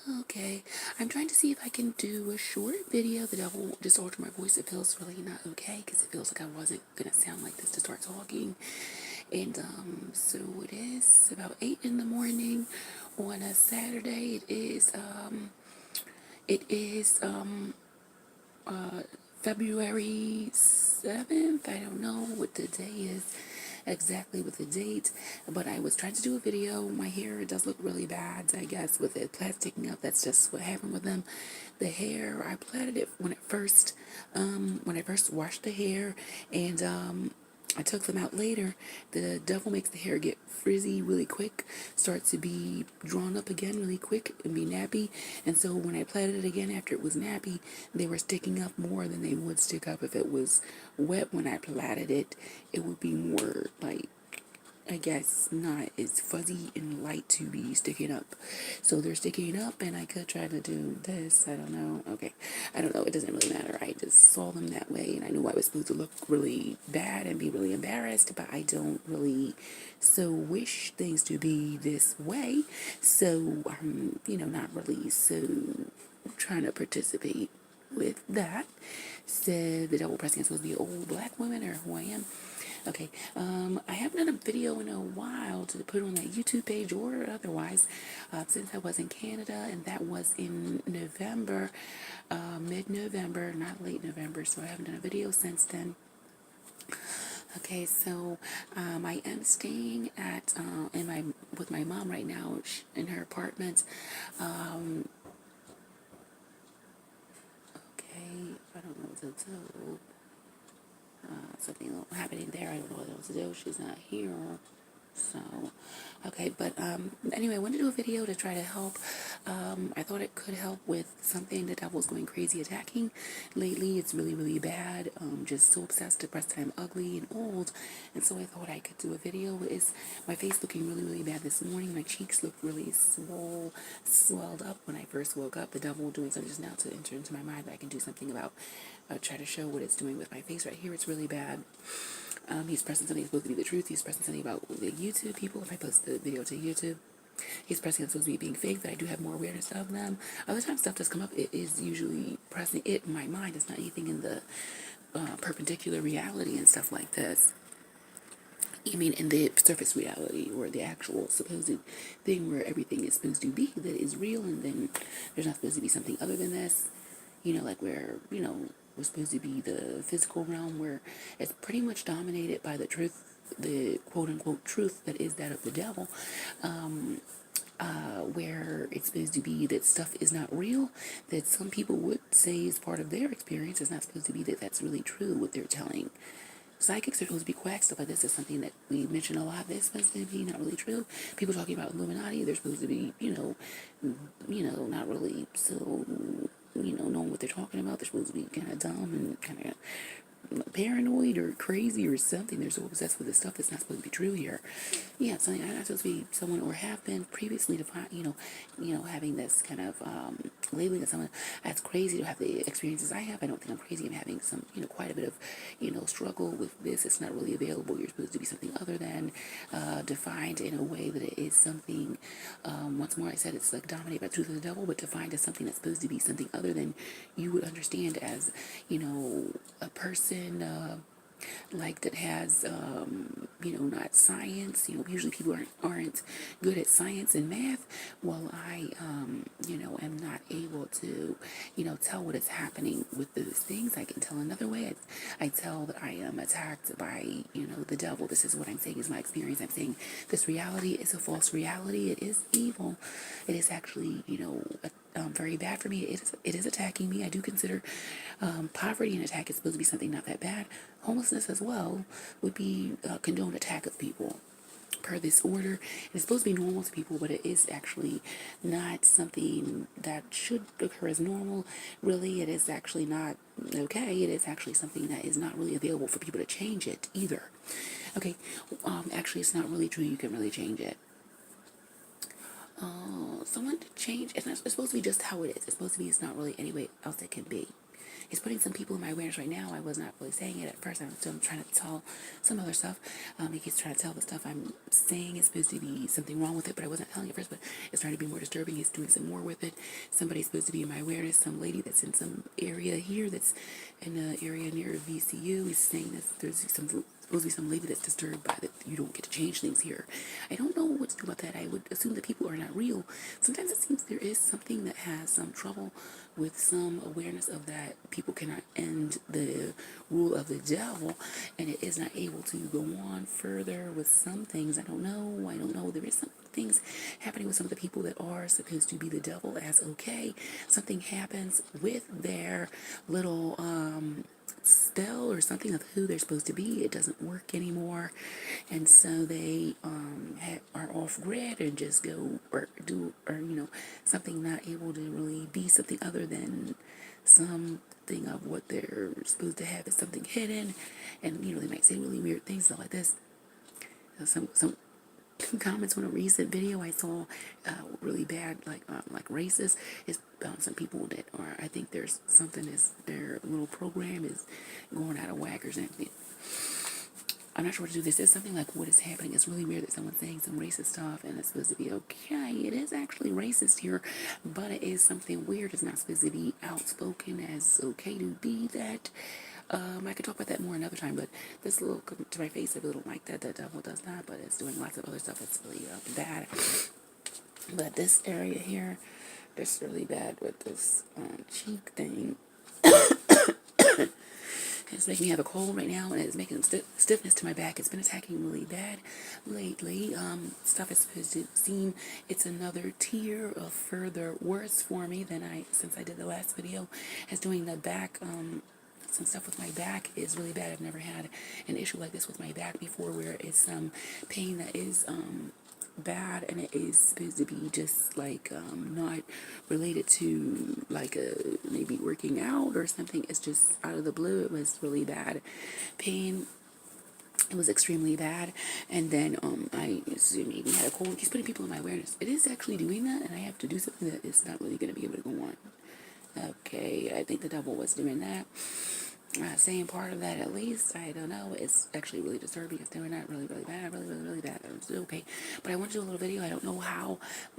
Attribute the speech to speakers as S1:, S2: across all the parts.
S1: Okay, I'm trying to see if I can do a short video that I won't just alter my voice. It feels really not okay because it feels like I wasn't gonna sound like this to start talking. And so it is about 8 in the morning on a Saturday. It is February 7th. I don't know what the day is exactly with the date, but I was trying to do a video. My hair does look really bad, I guess, with it plasticking up. That's just what happened with them. The hair, I plaited it when I first washed the hair, and I took them out later. The devil makes the hair get frizzy really quick, start to be drawn up again really quick and be nappy. And so when I plaited it again after it was nappy, they were sticking up more than they would stick up if it was wet. When I plaited it, it would be more like, I guess, not as fuzzy and light to be sticking up. So they're sticking up, and I could try to do this. I don't know. Okay. I don't know. It doesn't really matter. I just saw them that way, and I knew I was supposed to look really bad and be really embarrassed, but I don't really so wish things to be this way. So I'm, not really so trying to participate with that. Said the double pressing is supposed to be old black women, or who I am. Okay, I haven't done a video in a while to put on that YouTube page or otherwise, since I was in Canada, and that was in November, mid-November, not late November, so I haven't done a video since then. Okay, so I am staying at with my mom right now in her apartment. Okay, I don't know what to do. Something happening there. I don't know what else to do. She's not here. So, okay, but anyway, I wanted to do a video to try to help. I thought it could help with something that I was going crazy attacking lately. It's really, really bad. Just so obsessed, depressed that I'm ugly and old. And so I thought I could do a video. Is my face looking really, really bad this morning? My cheeks look really swelled up when I first woke up. The devil doing something just now to enter into my mind that I can do something about. Try to show what it's doing with my face right here. It's really bad. He's pressing something that's supposed to be the truth. He's pressing something about the YouTube people. If I post the video to YouTube, he's pressing it's supposed to be being fake, that I do have more awareness of them. Other times stuff does come up, it is usually pressing it in my mind. It's not anything in the perpendicular reality and stuff like this. You mean in the surface reality, or the actual supposed thing where everything is supposed to be that is real, and then there's not supposed to be something other than this. Like where, we're supposed to be the physical realm, where it's pretty much dominated by the truth, the quote unquote truth that is that of the devil, where it's supposed to be that stuff is not real, that some people would say is part of their experience. It's not supposed to be that that's really true, what they're telling. Psychics are supposed to be quack. Stuff like this is something that we mention a lot. That's supposed to be not really true. People talking about Illuminati, they're supposed to be, not really so, knowing what they're talking about. They're supposed to be kind of dumb and kind of paranoid or crazy or something. They're so obsessed with this stuff that's not supposed to be true here. Yeah, something I'm not supposed to be someone, or have been previously defined, having this kind of labeling of someone that's crazy to have the experiences I have. I don't think I'm crazy. I'm having some, quite a bit of, struggle with this. It's not really available. You're supposed to be something other than defined in a way that it is something. Once more, I said it's like dominated by the truth of the devil, but defined as something that's supposed to be something other than you would understand as, a person like that has not science. Usually people aren't good at science and math. Well, I am not able to tell what is happening with those things. I can tell another way. I tell that I am attacked by the devil. This is what I'm saying is my experience. I'm saying this reality is a false reality. It is evil. It is actually very bad for me. It is attacking me. I do consider poverty an attack. Is supposed to be something not that bad. Homelessness as well would be a condoned attack of people per this order. It's supposed to be normal to people, but it is actually not something that should occur as normal. Really, it is actually not okay. It is actually something that is not really available for people to change it either. Okay, actually, it's not really true. You can really change it. someone to change. It's supposed to be just how it is. It's supposed to be, it's not really any way else it can be. It's putting some people in my awareness right now. I was not really saying it at first. I'm still trying to tell some other stuff. He keeps trying to tell the stuff I'm saying is supposed to be something wrong with it, but I wasn't telling it first, but it's trying to be more disturbing. He's doing some more with it. Somebody's supposed to be in my awareness. Some lady that's in some area here that's in the area near VCU. He's saying that there's supposed to be some lady that's disturbed by that you don't get to change things here. I don't know what to do about that. I would assume that people are not real. Sometimes it seems there is something that has some trouble with some awareness of that. People cannot end the rule of the devil, and it is not able to go on further with some things. I don't know. There is some things happening with some of the people that are supposed to be the devil as okay. Something happens with their little spell or something of who they're supposed to be. It doesn't work anymore, and so they are off grid and just go or do something, not able to really be something other than something of what they're supposed to have. Is something hidden, and they might say really weird things, stuff like this. Some comments on a recent video I saw, really bad, like racist, is some people that are, I think there's something, is their little program is going out of whack or something. I'm not sure what to do. This is something like what is happening. It's really weird that someone's saying some racist stuff and it's supposed to be okay. It is actually racist here, but it is something weird. It's not supposed to be outspoken as okay to be that. I could talk about that more another time, but this little to my face, I really don't like that. The devil does not, but it's doing lots of other stuff that's really bad. But this area here, that's really bad with this cheek thing. It's making me have a cold right now, and it's making stiffness to my back. It's been attacking really bad lately. Stuff is supposed to seem it's another tier of further worse for me than since I did the last video. As doing the back, some stuff with my back is really bad. I've never had an issue like this with my back before, where it's some pain that is bad, and it is supposed to be just like not related to like maybe working out or something. It's just out of the blue. It was really bad pain. It was extremely bad, and then I assume maybe had a cold. He's putting people in my awareness. It is actually doing that, and I have to do something that is not really going to be able to go on. Okay, I think the devil was doing that. Saying part of that at least, I don't know. It's actually really disturbing. It's doing that really, really bad, really, really, really bad. It's okay, but I want to do a little video. I don't know how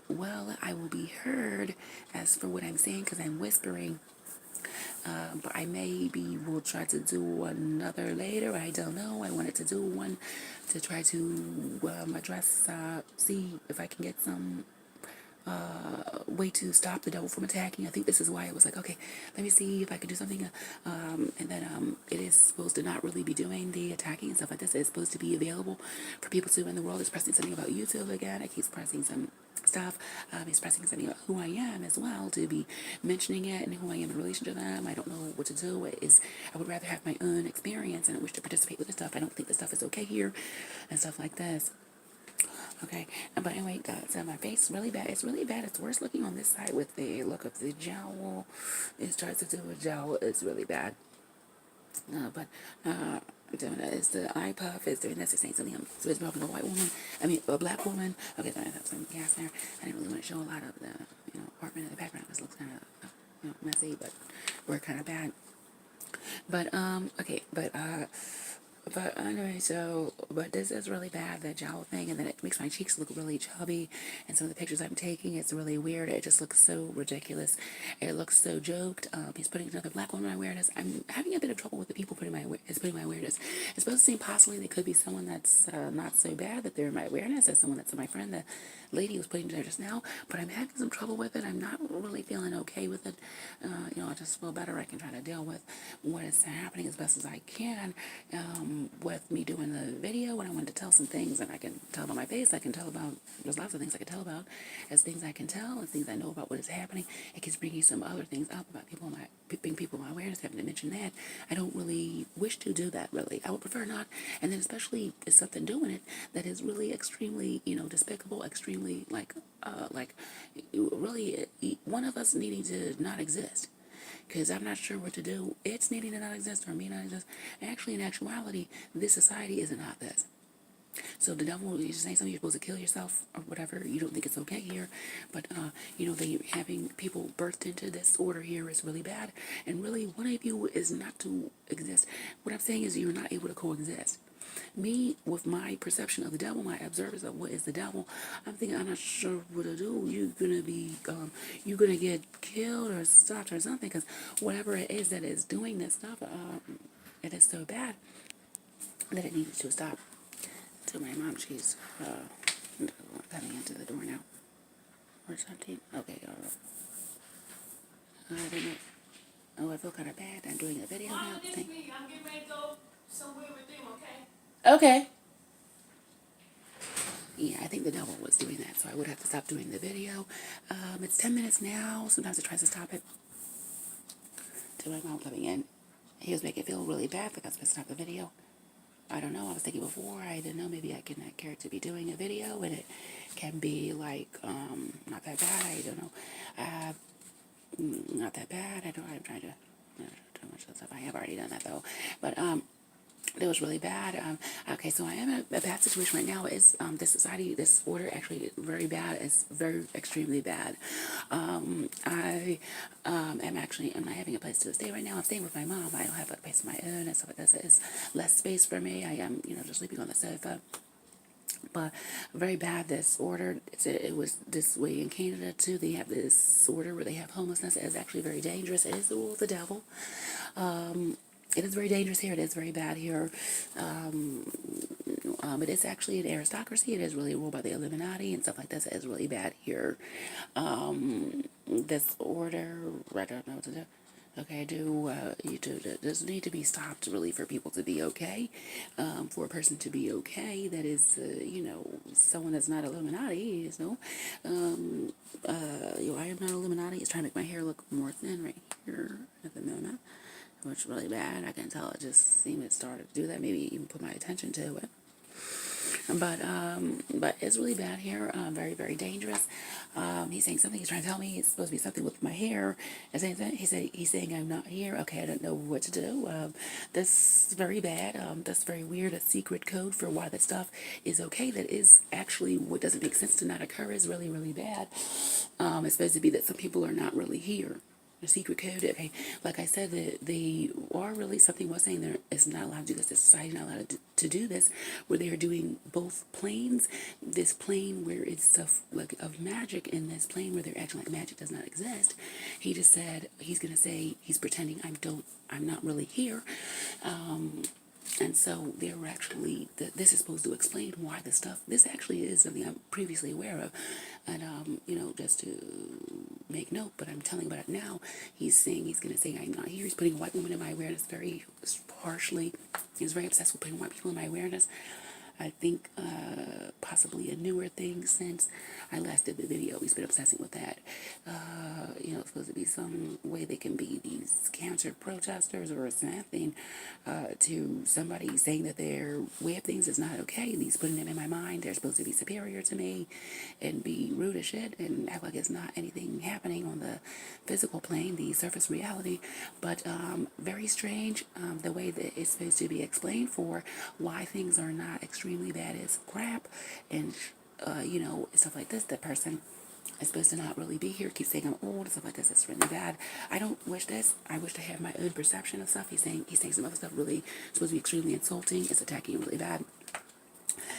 S1: well I will be heard as for what I'm saying because I'm whispering. But I maybe will try to do another later. I don't know. I wanted to do one to try to address, see if I can get some way to stop the devil from attacking. I think this is why it was like, okay, let me see if I can do something. And then it is supposed to not really be doing the attacking and stuff like this. It's supposed to be available for people to in the world. It's pressing something about YouTube again. It keeps pressing some stuff. It's pressing something about who I am as well, to be mentioning it and who I am in relation to them. I don't know what to do. I would rather have my own experience, and I wish to participate with this stuff. I don't think this stuff is okay here and stuff like this. Okay, but anyway, so my face is really bad. It's really bad. It's worse looking on this side with the look of the jowl. It starts to do a jowl. It's really bad. But doing that. It's the eye puff. It's doing this. It's saying something. So it's probably a white woman. I mean, a black woman. Okay, so I have some gas there. I didn't really want to show a lot of the apartment in the background. This looks kind of messy, but we're kind of bad. But okay, but anyway, but this is really bad, the jowl thing, and then it makes my cheeks look really chubby, and some of the pictures I'm taking, it's really weird. It just looks so ridiculous. It looks so joked. He's putting another black woman in my awareness. I'm having a bit of trouble with the people putting my awareness. It's supposed to seem possibly they could be someone that's not so bad that they're in my awareness, as someone that's my friend, the lady was putting there just now, but I'm having some trouble with it. I'm not really feeling okay with it. I just feel better. I can try to deal with what is happening as best as I can. With me doing the video, when I wanted to tell some things, and I can tell about my face, I can tell about, there's lots of things I can tell about, as things I can tell, as things I know about what is happening. It keeps bringing some other things up about being people in my awareness, having to mention that. I don't really wish to do that, really. I would prefer not, and then especially if something doing it that is really extremely, despicable, extremely, really, one of us needing to not exist. Because I'm not sure what to do. It's needing to not exist or me not exist. Actually, in actuality, this society isn't not this. So the devil is saying something, you're supposed to kill yourself or whatever. You don't think it's okay here. But, they having people birthed into this order here is really bad. And really, one of you is not to exist. What I'm saying is you're not able to coexist. Me, with my perception of the devil, my observance of what is the devil, I'm thinking, I'm not sure what to do. You're gonna get killed or stopped or something, because whatever it is that is doing this stuff, it is so bad that it needs to stop. To my mom, she's coming into the door now. Or something. Okay, all right. I don't know. Oh, I feel kind of bad. I'm doing a video now. This me. I'm getting ready to go somewhere with them, okay? Okay. Yeah, I think the devil was doing that, so I would have to stop doing the video. It's 10 minutes now. Sometimes it tries to stop it. To my mom coming in. He was making it feel really bad like I was going to stop the video. I don't know. I was thinking before. I didn't know. Maybe I can not care to be doing a video, and it can be like not that bad. I don't know. Not that bad. I don't. I'm trying to do much of stuff. I have already done that though. But it was really bad. Okay, so I am in a bad situation right now. Is this society, this order actually very bad? It's very extremely bad. I'm not having a place to stay right now. I'm staying with my mom. I don't have a place of my own and stuff like that. So it's less space for me. I am, just sleeping on the sofa. But very bad, this order. It was this way in Canada too. They have this order where they have homelessness. It is actually very dangerous. It is the rule of the devil. It is very dangerous here. It is very bad here. It is actually an aristocracy. It is really ruled by the Illuminati and stuff like this. It is really bad here. This order, I don't know what to do. Okay, does need to be stopped really for people to be okay, for a person to be okay. That is, someone that's not Illuminati. I am not Illuminati. It's trying to make my hair look more thin right here at the moment, which is really bad. I can tell it just seemed it started to do that. Maybe even put my attention to it. But it's really bad here. Very, very dangerous. He's saying something. He's trying to tell me it's supposed to be something with my hair. And saying that he's saying I'm not here. Okay, I don't know what to do. That's very bad. That's very weird. A secret code for why that stuff is okay. That is actually what doesn't make sense to not occur is really, really bad. It's supposed to be that some people are not really here. The secret code. Okay, like I said, they are really, something was saying there is not allowed to do this. The society is not allowed to do this, where they are doing both planes. This plane where it's stuff like of magic, and this plane where they're acting like magic does not exist. He just said he's gonna say he's pretending I'm not really here. And so they're actually, this is supposed to explain why this actually is something I'm previously aware of. And, just to make note, but I'm telling about it now. He's going to say, I'm not here. He's putting a white woman in my awareness very harshly. He's very obsessed with putting white people in my awareness. I think possibly a newer thing since I last did the video. He's been obsessing with that. It's supposed to be some way they can be these cancer protesters or something, to somebody saying that their way of things is not okay. He's putting them in my mind. They're supposed to be superior to me and be rude as shit and act like it's not anything happening on the physical plane, the surface reality. But very strange, the way that it's supposed to be explained for why things are not extremely bad is crap, and stuff like this. That person is supposed to not really be here. Keep saying I'm old and stuff like this. It's really bad. I don't wish this. I wish to have my own perception of stuff. He's saying some other stuff really supposed to be extremely insulting. It's attacking you really bad.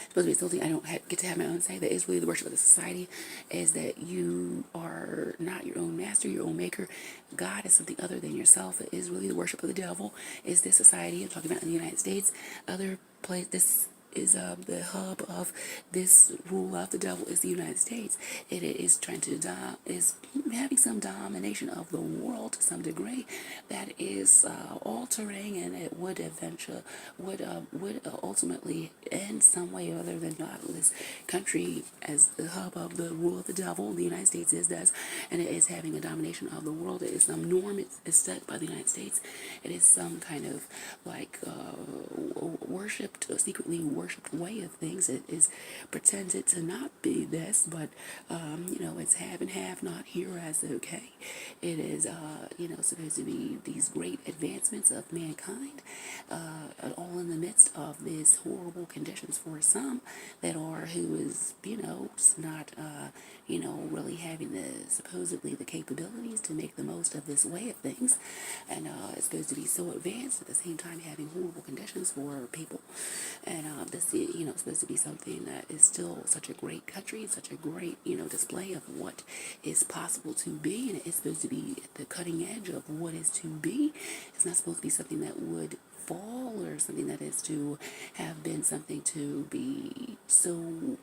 S1: Supposed to be insulting. I don't get to have my own say. That is really the worship of the society, is that you are not your own master, your own maker. God is something other than yourself. It is really the worship of the devil. Is this society? I'm talking about in the United States. Other place. This is the hub of this rule of the devil is the United States. It is trying to is having some domination of the world to some degree that is altering, and it would eventually would ultimately end some way other than not this country as the hub of the rule of the devil. The United States does, and it is having a domination of the world. It is some norm is set by the United States. It is some kind of like worshipped, secretly worshipped way of things. It is pretended to not be this, but it's have and have not here as okay. It is supposed to be these great advancements of mankind, all in the midst of these horrible conditions for some that are who is not really having the supposedly the capabilities to make the most of this way of things, and it's supposed to be so advanced at the same time having horrible conditions for people, and this supposed to be something that is still such a great country, such a great display of what is possible to be, and it's supposed to be at the cutting edge of what is to be. It's not supposed to be something that would fall or something that is to have been something to be so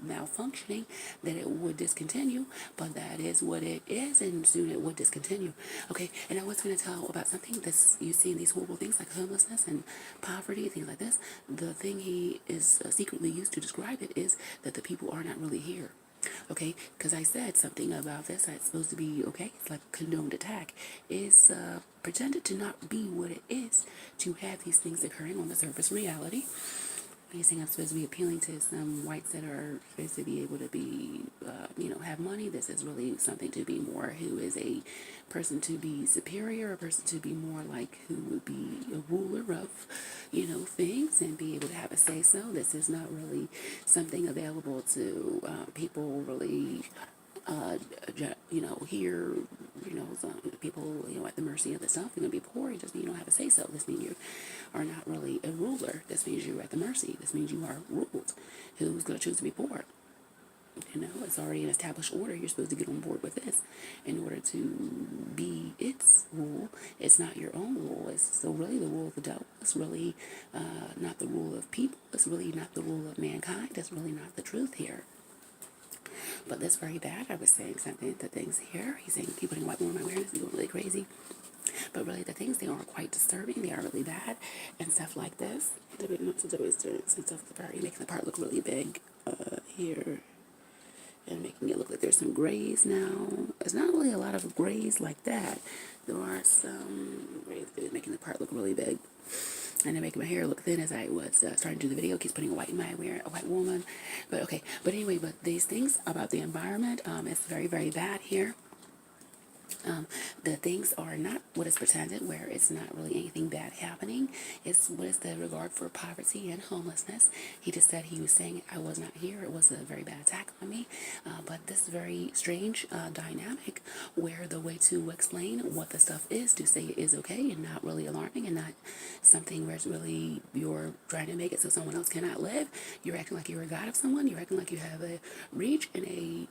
S1: malfunctioning that it would discontinue, but that is what it is, and soon it would discontinue. Okay, and I was going to tell about something that's you see in these horrible things like homelessness and poverty, things like this. The thing he is secretly used to describe it is that the people are not really here. Okay, because I said something about this. It's supposed to be okay. It's like condoned attack. Is pretended to not be what it is to have these things occurring on the surface reality. He's saying I'm supposed to be appealing to some whites that are supposed to be able to be, have money. This is really something to be more who is a person to be superior, a person to be more like who would be a ruler of, things and be able to have a say so. This is not really something available to people really here, some people, at the mercy of the stuff. You're going to be poor. You just mean you don't have a say so. This means you are not really a ruler. This means you're at the mercy. This means you are ruled. Who's going to choose to be poor? It's already an established order. You're supposed to get on board with this in order to be its rule. It's not your own rule. It's so really the rule of the devil. It's really not the rule of people. It's really not the rule of mankind. It's really not the truth here. But that's very bad. I was saying something, the things here. He's saying keep putting white woman awareness is going really crazy. But really the things, they are quite disturbing. They are really bad and stuff like this. Since always doing some stuff with the part, making the part look really big here. And making it look like there's some grays now. It's not really a lot of grays like that. There are some grays making the part look really big. And then making my hair look thin as I was starting to do the video. Keeps putting a white in my hair, a white woman. But okay. But anyway, but these things about the environment, it's very, very bad here. The things are not what is pretended, where it's not really anything bad happening. It's what is the regard for poverty and homelessness. He just said he was saying I was not here. It was a very bad attack on me. But this very strange dynamic where the way to explain what the stuff is, to say it is okay and not really alarming and not something where it's really you're trying to make it so someone else cannot live. You're acting like you're a god of someone. You're acting like you have a reach and a,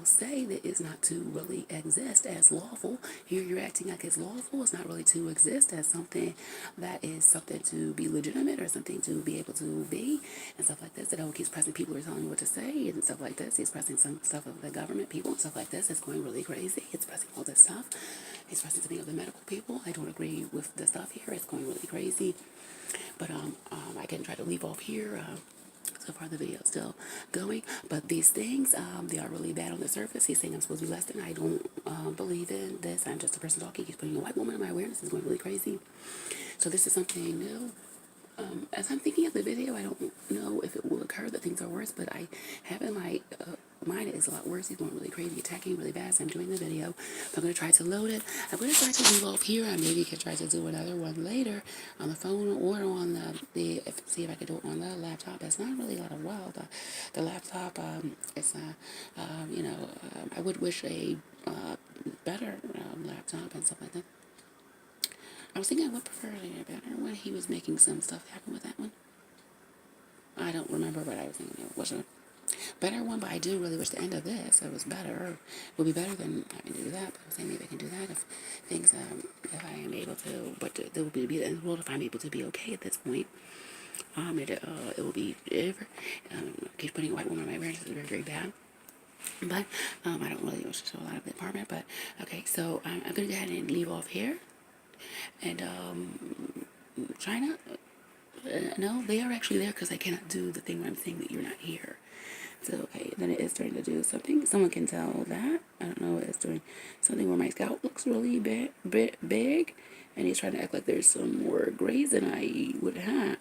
S1: say that is not to really exist as lawful. Here you're acting like it's lawful. It's not really to exist as something that is something to be legitimate or something to be able to be and stuff like this. It always keeps pressing people who are telling you what to say and stuff like this. He's pressing some stuff of the government people and stuff like this. It's going really crazy. It's pressing all this stuff. He's pressing something of the medical people. I don't agree with the stuff here. It's going really crazy. But I can try to leave off here. So far the video is still going, but these things, they are really bad on the surface. He's saying I'm supposed to be less than. I don't believe in this. I'm just a person talking. He's putting a white woman in my awareness. Is going really crazy. So this is something new. As I'm thinking of the video, I don't know if it will occur that things are worse, but I have in my mind it is a lot worse. He's going really crazy, attacking really bad. So I'm doing the video. I'm going to try to load it. I'm going to try to leave off here. I maybe could try to do another one later on the phone or on see if I could do it on the laptop. It's not really a lot of the laptop. I would wish a better laptop and stuff like that. I was thinking I would prefer it better when he was making some stuff happen with that one. I don't remember what I was thinking. It was a better one, but I do really wish the end of this, it was better. It would be better than having to do that, but I was saying maybe I can do that if things, if I am able to, but there will be the end of the world if I'm able to be okay at this point. It will be, keep putting a white woman in my awareness is very, very bad. But I don't really wish to show a lot of the apartment, but okay, so I'm going to go ahead and leave off here. And China, no, they are actually there because I cannot do the thing where I'm saying that you're not here. So, okay, then it is starting to do something. Someone can tell that. I don't know what it's doing. Something where my scalp looks really big, and he's trying to act like there's some more grays than I would have,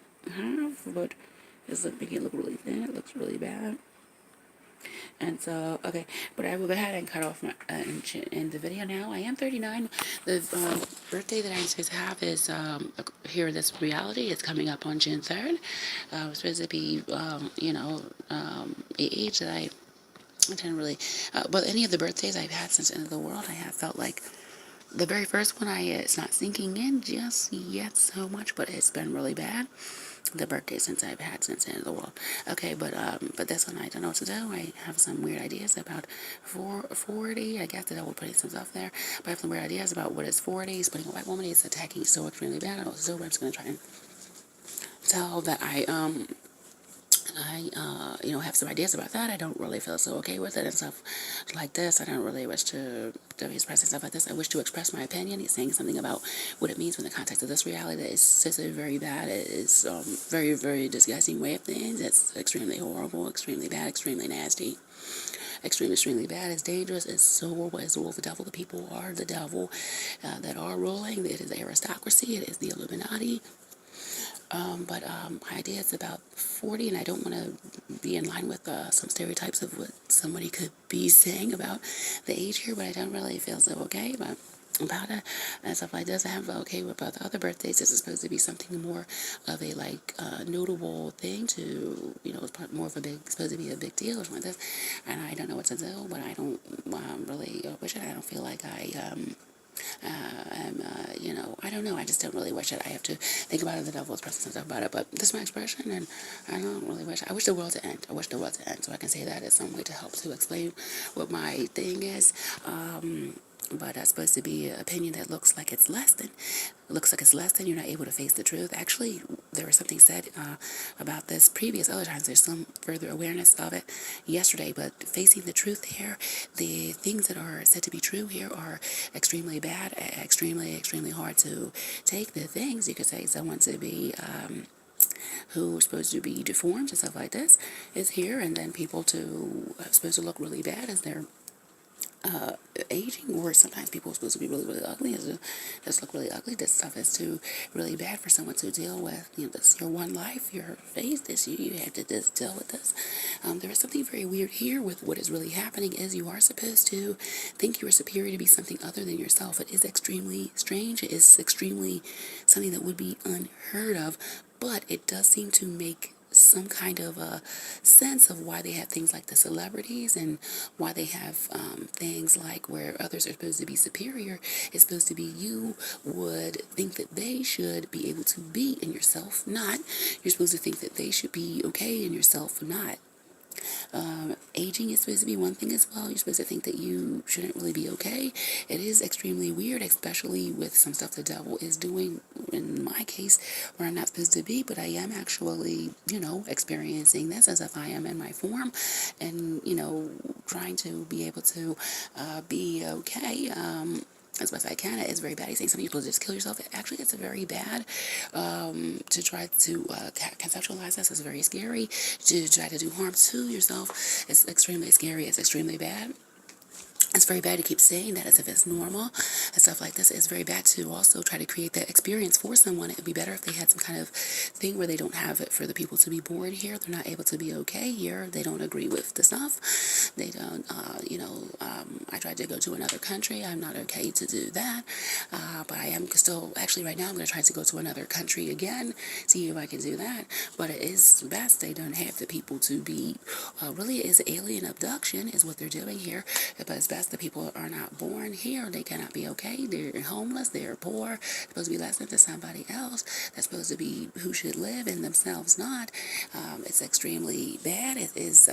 S1: but It's making it look really thin. It looks really bad. And so, okay, but I will go ahead and cut off my in the video now. I am 39. The birthday that I'm supposed to have is here. This reality is coming up on June 3rd. It's supposed to be, age that I didn't really. But any of the birthdays I've had since the end of the world, I have felt like the very first one, it's not sinking in just yet so much, but it's been really bad. The birthday since I've had since the end of the world. Okay, but this one I don't know what to do. I have some weird ideas about 40. I guess that I will put some stuff there. But I have some weird ideas about what is 40. Splitting a white woman is attacking so extremely bad. I don't know what to do, but I'm just gonna try and tell that have some ideas about that. I don't really feel so okay with it and stuff like this. I don't really wish to be expressing stuff like this. I wish to express my opinion. He's saying something about what it means in the context of this reality that is just very bad. It is very, very disgusting way of things. It's extremely horrible, extremely bad, extremely nasty. Extremely, extremely bad. It's dangerous. It's so horrible. It's the rule of the devil. The people are the devil that are ruling. It is the aristocracy. It is the Illuminati. But my idea is about 40, and I don't want to be in line with some stereotypes of what somebody could be saying about the age here, but I don't really feel so okay about it and stuff like this. I am okay about the other birthdays. This is supposed to be something more of a notable thing to, it's more of a supposed to be a big deal or something like this, and I don't know what to do, but I don't really wish it. I don't feel like I don't know. I just don't really wish it. I have to think about it. The devil is pressing stuff about it, but this is my expression, and I don't really wish. I wish the world to end. I wish the world to end, so I can say that as some way to help to explain what my thing is. But that's supposed to be an opinion that looks like it's less than. You're not able to face the truth. Actually, there was something said about this previous other times. There's some further awareness of it yesterday, but facing the truth here, the things that are said to be true here are extremely bad, extremely, extremely hard to take. The things you could say someone to be who's supposed to be deformed and stuff like this is here, and then people to supposed to look really bad as they're aging, or sometimes people are supposed to be really, really ugly, and just look really ugly. This stuff is too really bad for someone to deal with. This your one life, your face. This you have to just deal with this. There is something very weird here with what is really happening. Is you are supposed to think you are superior to be something other than yourself. It is extremely strange. It is extremely something that would be unheard of, but it does seem to make some kind of a sense of why they have things like the celebrities, and why they have things like where others are supposed to be superior. It's supposed to be you would think that they should be able to be in yourself, not. You're supposed to think that they should be okay in yourself, not. Aging is supposed to be one thing as well. You're supposed to think that you shouldn't really be okay. It is extremely weird, especially with some stuff the devil is doing, in my case, where I'm not supposed to be, but I am actually, experiencing this as if I am in my form, and, trying to be able to be okay. As best I can. It is very bad. He's saying some people just kill yourself. Actually, it's very bad to try to conceptualize this. It's very scary to try to do harm to yourself. It's extremely scary. It's extremely bad. It's very bad to keep saying that as if it's normal and stuff like this. It's very bad to also try to create that experience for someone. It would be better if they had some kind of thing where they don't have it for the people to be born here. They're not able to be okay here. They don't agree with the stuff. They don't, I tried to go to another country. I'm not okay to do that. But I am still, actually right now, I'm going to try to go to another country again, see if I can do that. But it is best they don't have the people to be, really is alien abduction is what they're doing here. But it's best the people are not born here. They cannot be okay. They're homeless. They're poor. They're supposed to be less than to somebody else. They're supposed to be who should live and themselves not. It's extremely bad. It is,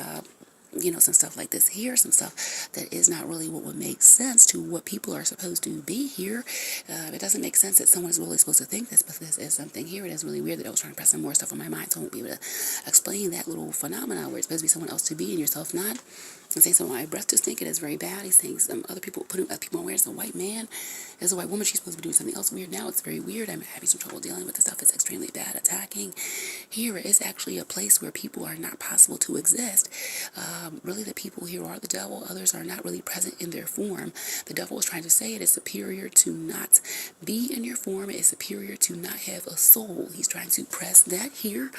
S1: some stuff like this here, some stuff that is not really what would make sense to what people are supposed to be here. It doesn't make sense that someone is really supposed to think this, but this is something here. It is really weird that I was trying to press some more stuff on my mind, so I won't be able to explain that little phenomenon where it's supposed to be someone else to be and yourself not. And saying, so my breath to stink, it is very bad. He's saying some other people, putting other people aware as a white man, as a white woman, she's supposed to be doing something else weird now. It's very weird. I'm having some trouble dealing with the stuff. It's extremely bad. Attacking. Here is actually a place where people are not possible to exist. Really, the people here are the devil. Others are not really present in their form. The devil is trying to say it is superior to not be in your form. It is superior to not have a soul. He's trying to press that here.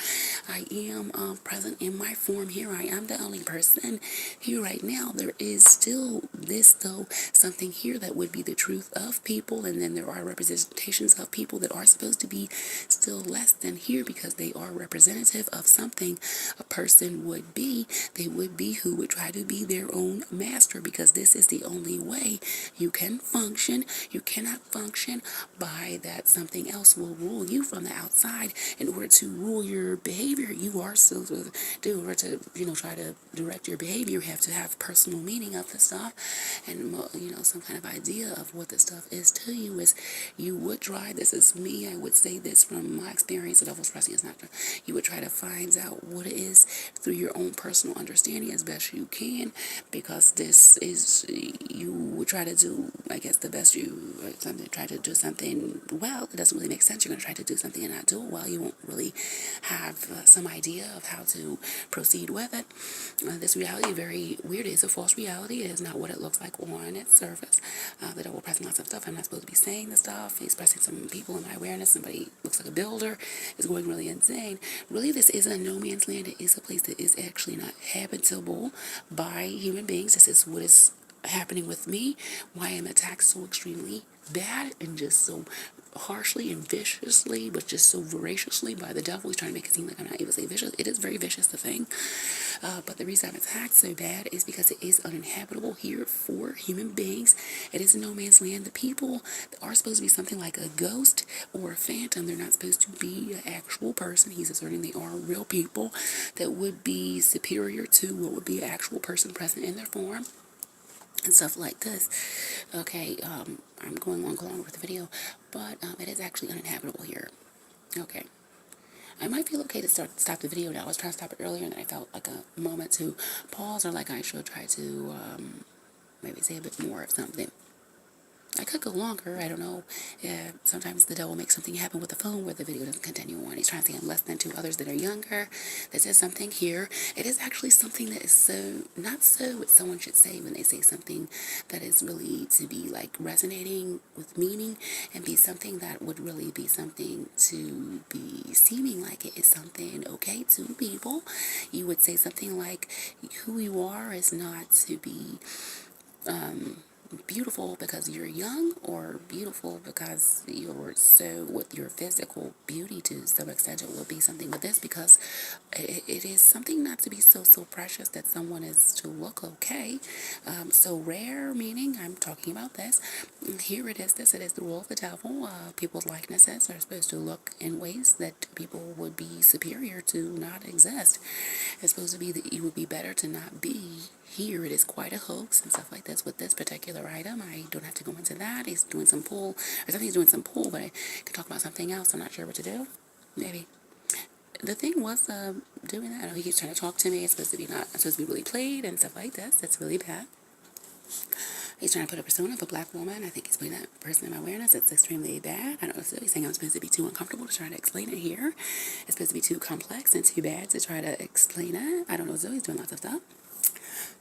S1: I am present in my form here. I am the only person here right now. There is still this, though, something here that would be the truth of people, and then there are representations of people that are supposed to be still less than here because they are representative of something a person would be. They would be who would try to be their own master, because this is the only way you can function. You cannot function by that something else will rule you from the outside. In order to rule your behavior, you are still in order to try to direct your behavior, you have to have personal meaning of the stuff, and some kind of idea of what the stuff is to you. Is you would try, this is me, I would say this from my experience, the devil's pressing is not true. You would try to find out what it is through your own personal understanding as best you can, because this is, you would try to do, I guess, the best you, try to do something well. It doesn't really make sense. You're going to try to do something and not do it well. You won't really have some idea of how to proceed with it. This reality, very weird. It's a false reality. It is not what it looks like on its surface. The devil pressing lots of stuff. I'm not supposed to be saying this stuff. He's pressing some people in my awareness. Somebody looks like a builder is going really insane. Really, this is a no man's land. It is a place that is actually not habitable by human beings. This is what is happening with me. Why I'm attacked so extremely bad and just so harshly and viciously, but just so voraciously by the devil. He's trying to make it seem like I'm not able to say vicious. It is very vicious, the thing. But the reason I'm attacked so bad is because it is uninhabitable here for human beings. It is no man's land. The people are supposed to be something like a ghost or a phantom. They're not supposed to be an actual person. He's asserting they are real people that would be superior to what would be an actual person present in their form and stuff like this. Okay, I'm going along with the video, but it is actually uninhabitable here. Okay. I might feel okay to stop the video now. I was trying to stop it earlier, and then I felt like a moment to pause, or like I should try to maybe say a bit more of something. I could go longer, I don't know. Sometimes the devil makes something happen with the phone where the video doesn't continue on. He's trying to say I'm less than to others that are younger. That says something here. It is actually something that is so, not so what someone should say when they say something that is really to be like resonating with meaning, and be something that would really be something to be seeming like it is something okay to people. You would say something like, who you are is not to be beautiful because you're young, or beautiful because you're so, with your physical beauty to some extent, it will be something with this, because it is something not to be so precious that someone is to look okay, so rare, meaning I'm talking about this. Here it is, it is the rule of the devil. People's likenesses are supposed to look in ways that people would be superior to not exist. It's supposed to be that you would be better to not be here. It is quite a hoax and stuff like this with this particular item. I don't have to go into that. He's doing some pull, or something's doing some pull, but I can talk about something else. I'm not sure what to do. Maybe. The thing was doing that. I know he keeps trying to talk to me. It's supposed to be not, it's supposed to be really played and stuff like this. That's really bad. He's trying to put a persona of a black woman. I think he's putting that person in my awareness. It's extremely bad. I don't know. So he's saying I'm supposed to be too uncomfortable to try to explain it here. It's supposed to be too complex and too bad to try to explain it. I don't know. So he's doing lots of stuff.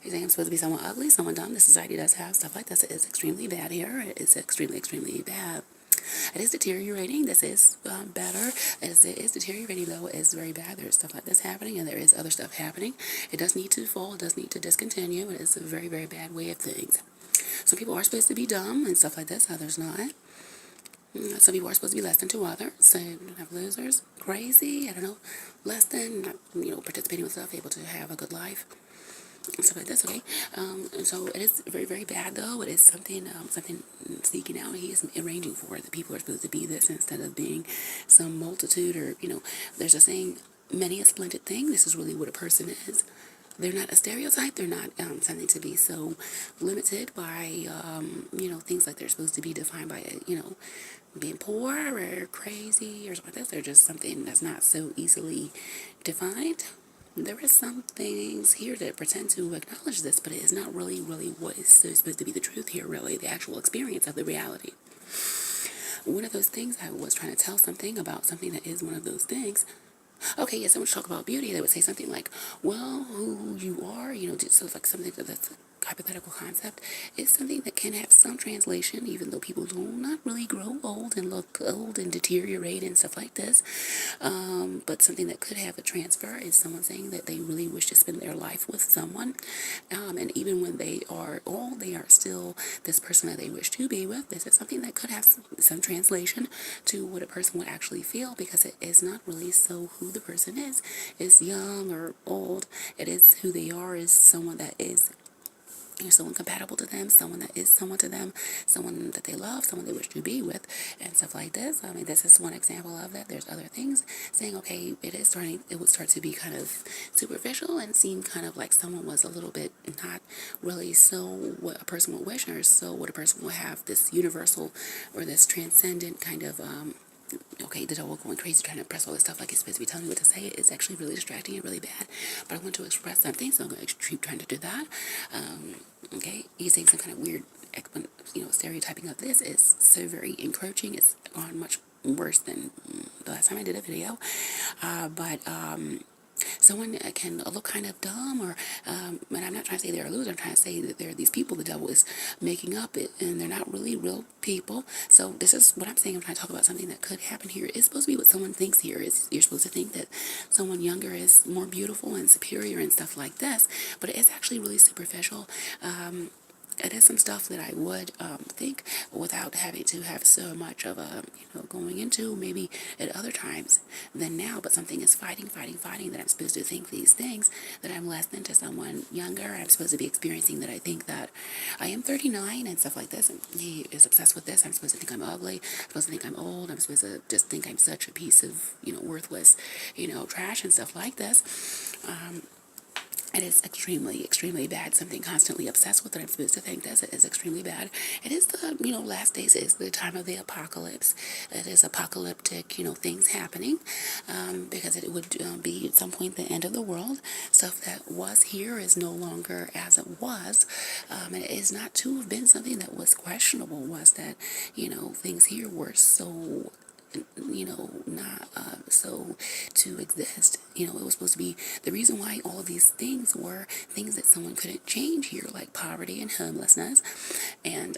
S1: He's saying I'm supposed to be someone ugly, someone dumb. This society does have stuff like this. It is extremely bad here. It is extremely, extremely bad. It is deteriorating. This is better. It is deteriorating, though. It is very bad. There is stuff like this happening, and there is other stuff happening. It does need to fall. It does need to discontinue. It is a very, very bad way of things. Some people are supposed to be dumb and stuff like this. Others not. Some people are supposed to be less than to others. So you don't have losers. Crazy. I don't know. Less than, participating with stuff, able to have a good life. Stuff like this, okay? And so it is very, very bad, though. It is something sneaking out. He is arranging for it. The people are supposed to be this instead of being some multitude, or, there's a saying, many a splendid thing. This is really what a person is. They're not a stereotype. They're not something to be so limited by, things like they're supposed to be defined by, being poor or crazy or something like this. They're just something that's not so easily defined. there is some things here that pretend to acknowledge this, but it is not really what is supposed to be the truth here, really, the actual experience of the reality. One of those things, I was trying to tell something about something that is one of those things. Okay, yeah, someone should talk about beauty. They would say something like, well, who you are, just sort of like something that's a hypothetical concept, is something that can have some translation, even though people do not really grow old and look old and deteriorate and stuff like this. But something that could have a transfer is someone saying that they really wish to spend their life with someone. And even when they are old, they are still this person that they wish to be with. This is something that could have some translation to what a person would actually feel, because it is not really so who the person is young or old. It is who they are, is someone that is someone compatible to them, someone that is someone to them, someone that they love, someone they wish to be with, and stuff like this. I mean, this is one example of that. There's other things saying, okay, it would start to be kind of superficial and seem kind of like someone was a little bit not really so what a person would wish, or so what a person would have, this universal or this transcendent kind of okay, the devil going crazy trying to press all this stuff like it's supposed to be telling me what to say. It's actually really distracting and really bad. But I want to express something, so I'm going to keep trying to do that. Okay, using some kind of weird, stereotyping of this is so very encroaching. It's gone much worse than the last time I did a video. But someone can look kind of dumb, or and I'm not trying to say they're a loser. I'm trying to say that there are these people the devil is making up it, and they're not really real people. So this is what I'm saying. I'm trying to talk about something that could happen here. It's supposed to be what someone thinks here. You're supposed to think that someone younger is more beautiful and superior and stuff like this, but it is actually really superficial. It is some stuff that I would think without having to have so much of a, going into maybe at other times than now. But something is fighting that I'm supposed to think these things, that I'm less than to someone younger. I'm supposed to be experiencing that I think that I am 39 and stuff like this. And he is obsessed with this. I'm supposed to think I'm ugly. I'm supposed to think I'm old. I'm supposed to just think I'm such a piece of, worthless, trash and stuff like this. It is extremely, extremely bad. Something constantly obsessed with that I'm supposed to think this is extremely bad. It is the, last days is the time of the apocalypse. It is apocalyptic, things happening, because it would be at some point the end of the world. Stuff that was here is no longer as it was. And it is not to have been something that was questionable, was that, things here were so not so to exist. It was supposed to be the reason why all of these things were things that someone couldn't change here, like poverty and homelessness, and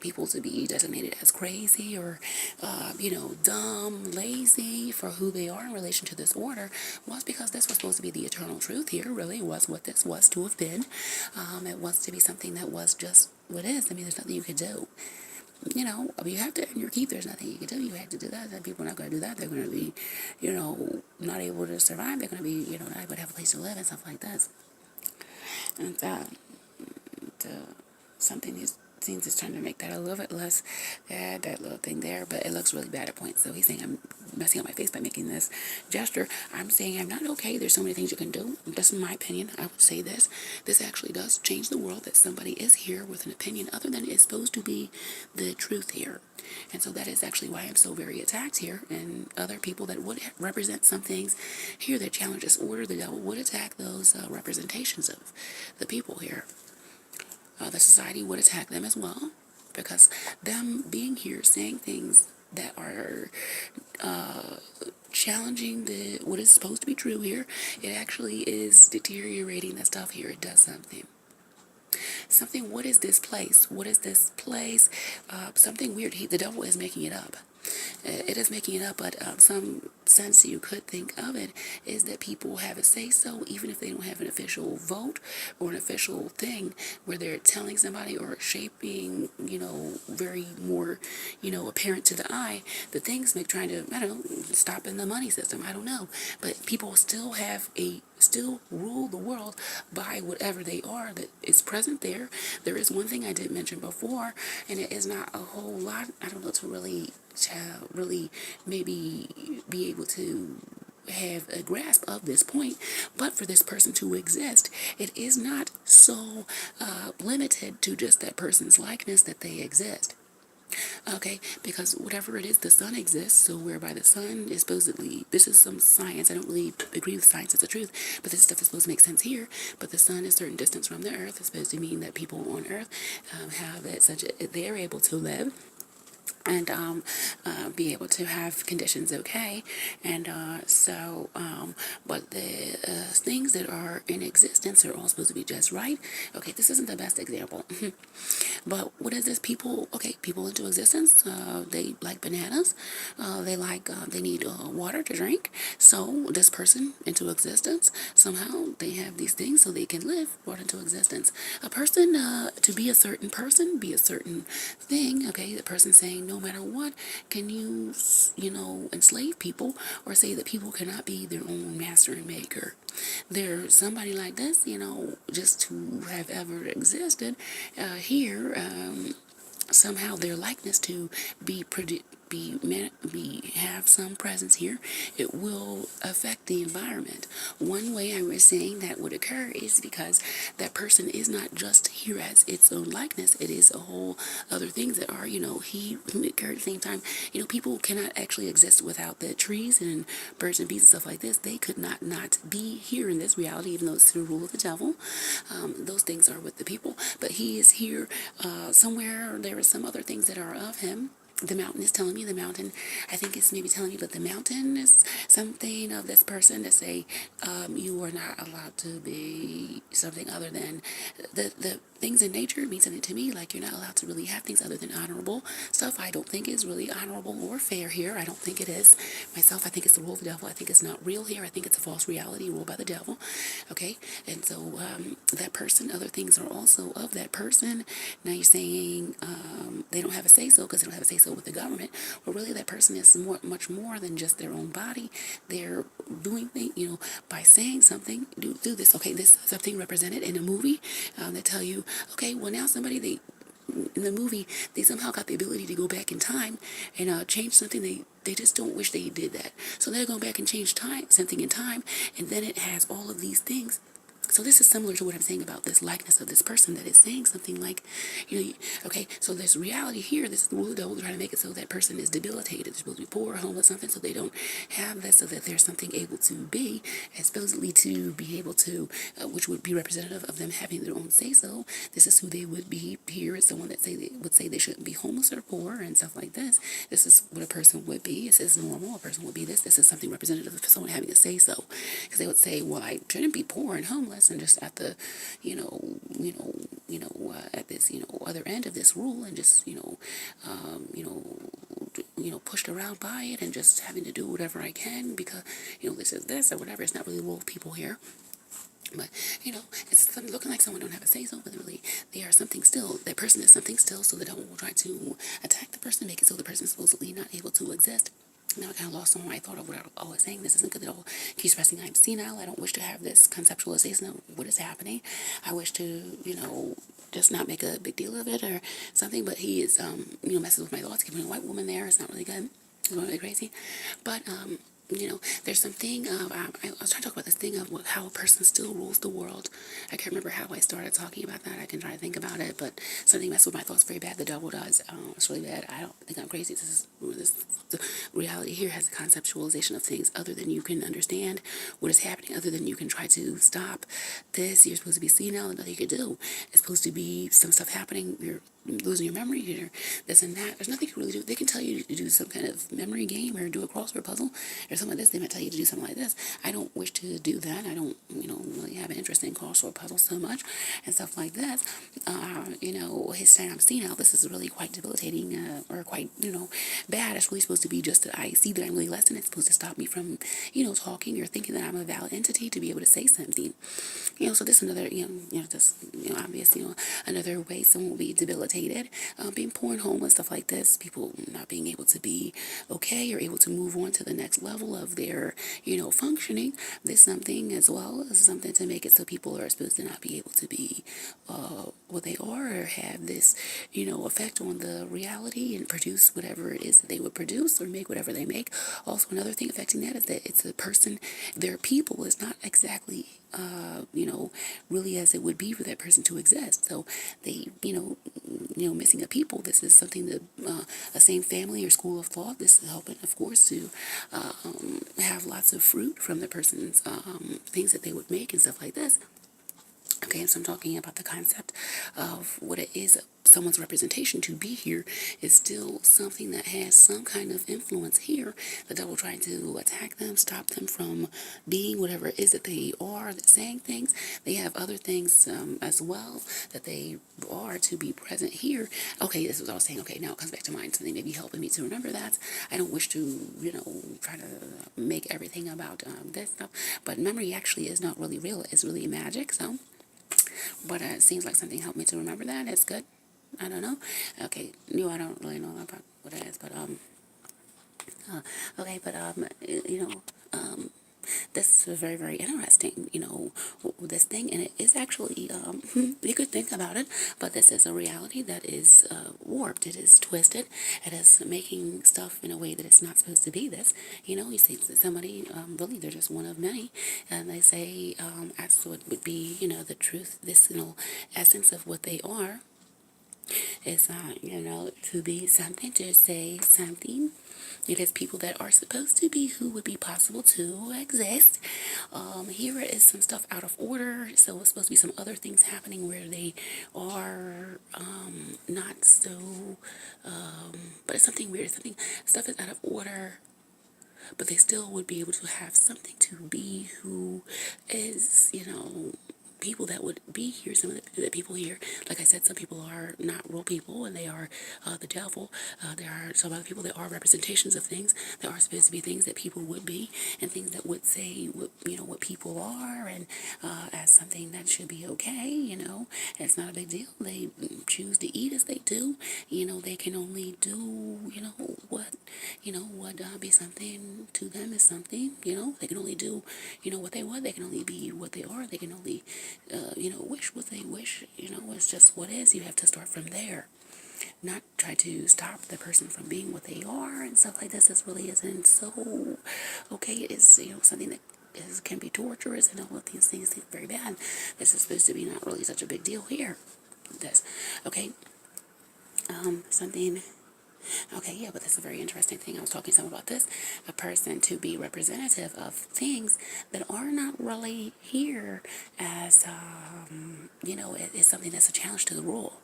S1: people to be designated as crazy or dumb, lazy for who they are in relation to this order, was because this was supposed to be the eternal truth here. Really was what this was to have been. It was to be something that was just what is. I mean, there's nothing you could do. You have to earn your keep. There's nothing you can do. You have to do that. People are not going to do that. They're going to be, not able to survive. They're going to be, not able to have a place to live and stuff like that. And something these things is trying to make that a little bit less bad, that little thing there, but it looks really bad at points. So he's saying I'm messing up my face by making this gesture. I'm saying I'm not okay. There's so many things you can do. That's my opinion. I would say this. This actually does change the world, that somebody is here with an opinion other than it's supposed to be the truth here. And so that is actually why I'm so very attacked here, and other people that would represent some things here that challenge this order, the devil would attack those representations of the people here. The society would attack them as well, because them being here saying things that are challenging what is supposed to be true here, it actually is deteriorating the stuff here. It does something. What is this place? Something weird. The devil is making it up. It is making it up, but some sense you could think of it is that people have a say-so, even if they don't have an official vote or an official thing where they're telling somebody or shaping, very more, apparent to the eye, the things make trying to, stop in the money system. I don't know, but people still rule the world by whatever they are that is present there. There is one thing I did mention before, and it is not a whole lot, I don't know, to really maybe be able to have a grasp of this point, but for this person to exist, it is not so limited to just that person's likeness that they exist. Okay, because whatever it is, the sun exists, so whereby the sun is supposedly, this is some science, I don't really agree with science as the truth, but this stuff is supposed to make sense here, but the sun is a certain distance from the earth, it's supposed to mean that people on earth have that such a, they're able to live and be able to have conditions okay. And but the things that are in existence are all supposed to be just right. Okay, this isn't the best example. But what is this? People, okay, people into existence, they like bananas, they need water to drink. So this person into existence, somehow they have these things so they can live, brought into existence. A person, to be a certain person, be a certain thing, okay, the person saying no matter what, can you, enslave people or say that people cannot be their own master and maker. There's somebody like this, just to have ever existed here, somehow their likeness to be have some presence here, it will affect the environment. One way I was saying that would occur is because that person is not just here as its own likeness, it is a whole other things that are, he occur at the same time. People cannot actually exist without the trees and birds and bees and stuff like this. They could not be here in this reality, even though it's the rule of the devil. Those things are with the people, but he is here somewhere. There are some other things that are of him. The mountain is telling me, the mountain, I think it's maybe telling me, but the mountain is something of this person to say, you are not allowed to be something other than the things in nature mean something to me, like you're not allowed to really have things other than honorable stuff. I don't think is really honorable or fair here. I don't think it is. Myself, I think it's the rule of the devil. I think it's not real here. I think it's a false reality ruled by the devil. Okay, and so that person, other things are also of that person. Now you're saying they don't have a say-so because they don't have a say-so with the government. Well, really, that person is much more than just their own body. They're doing things, by saying something, do this. Okay, this is something represented in a movie that tell you, okay, well now somebody, in the movie, they somehow got the ability to go back in time and change something. They just don't wish they did that. So they're going back and change something in time, and then it has all of these things. So this is similar to what I'm saying about this likeness of this person that is saying something like, okay, so there's reality here. This is the rule of the devil trying to make it so that person is debilitated. They're supposed to be poor, homeless, something, so they don't have that, so that there's something able to be, and supposedly to be able to, which would be representative of them having their own say-so. This is who they would be here. Is someone that would say they shouldn't be homeless or poor and stuff like this. This is what a person would be. This is normal. A person would be this. This is something representative of someone having a say-so. Because they would say, well, I shouldn't be poor and homeless and just at the, at this, other end of this rule and just, pushed around by it and just having to do whatever I can because, this is this or whatever. It's not really the rule of people here. But, it's looking like someone don't have a say-so, but really they are something still. That person is something still, so the devil will try to attack the person, make it so the person is supposedly not able to exist. Now I kind of lost on my thought of what I was saying. This isn't good. The devil keeps stressing I'm senile. I don't wish to have this conceptualization of what is happening. I wish to, just not make a big deal of it or something, but he is, messes with my thoughts, keeping a white woman there. It's not really good. It's really crazy. But, there's something of, I was trying to talk about this thing of how a person still rules the world. I can't remember how I started talking about that. I can try to think about it, but something messes with my thoughts very bad. The devil does. It's really bad. I don't think I'm crazy. The reality here has a conceptualization of things other than you can understand what is happening, other than you can try to stop this. You're supposed to be senile, and nothing you can do. It's supposed to be some stuff happening. You're losing your memory here, this and that. There's nothing you can really do. They can tell you to do some kind of memory game or do a crossword puzzle or something like this. They might tell you to do something like this. I don't wish to do that. I don't, really have an interest in crossword puzzles so much and stuff like that. His saying I'm senile, this is really quite debilitating or quite, bad. It's really supposed to be just that I see that I'm really less than it's supposed to stop me from, talking or thinking that I'm a valid entity to be able to say something. So this is another, obvious, another way someone will be debilitated, being poor and homeless, stuff like this, people not being able to be okay or able to move on to the next level of their, functioning. There's something as well as something to make it so people are supposed to not be able to be what they are or have this, effect on the reality and produce whatever it is that they would produce or make whatever they make. Also, another thing affecting that is that it's a person, their people is not exactly really as it would be for that person to exist. So they, missing a people, this is something that a same family or school of thought, this is helping, of course, to have lots of fruit from the person's things that they would make and stuff like this. Okay, so I'm talking about the concept of what it is, someone's representation to be here is still something that has some kind of influence here. The devil trying to attack them, stop them from being whatever it is that they are, that saying things. They have other things as well that they are to be present here. Okay, this is what I was saying. Okay, now it comes back to mind. Something maybe helping me to remember that. I don't wish to, try to make everything about this stuff, but memory actually is not really real. It's really magic, so... But it seems like something helped me to remember that. It's good. I don't know. Okay, I don't really know about what it is, but okay, but this is very, very interesting, this thing, and it is actually, you could think about it, but this is a reality that is warped, it is twisted, it is making stuff in a way that it's not supposed to be this, you see somebody, really, they're just one of many, and they say, as what would be, the truth, this, essence of what they are, is, to be something, to say something. It is people that are supposed to be who would be possible to exist. Here is some stuff out of order, so it's supposed to be some other things happening where they are not so, but it's something weird, stuff is out of order, but they still would be able to have something to be who is, people that would be here, some of the people here, like I said, some people are not real people and they are the devil. There are some other people that are representations of things that are supposed to be things that people would be and things that would say what, what people are, and as something that should be okay, and it's not a big deal. They choose to eat as they do, they can only do, what, what be something to them is something, they can only do, what they want, they can only be what they are, they can only wish what they wish, it's just what is. You have to start from there, not try to stop the person from being what they are and stuff like this. This really isn't so, okay, it is, something that can be torturous and all of these things very bad. This is supposed to be not really such a big deal here. This, okay, something... Okay, yeah, but that's a very interesting thing. I was talking to someone about this. A person to be representative of things that are not really here as, it's something that's a challenge to the rule.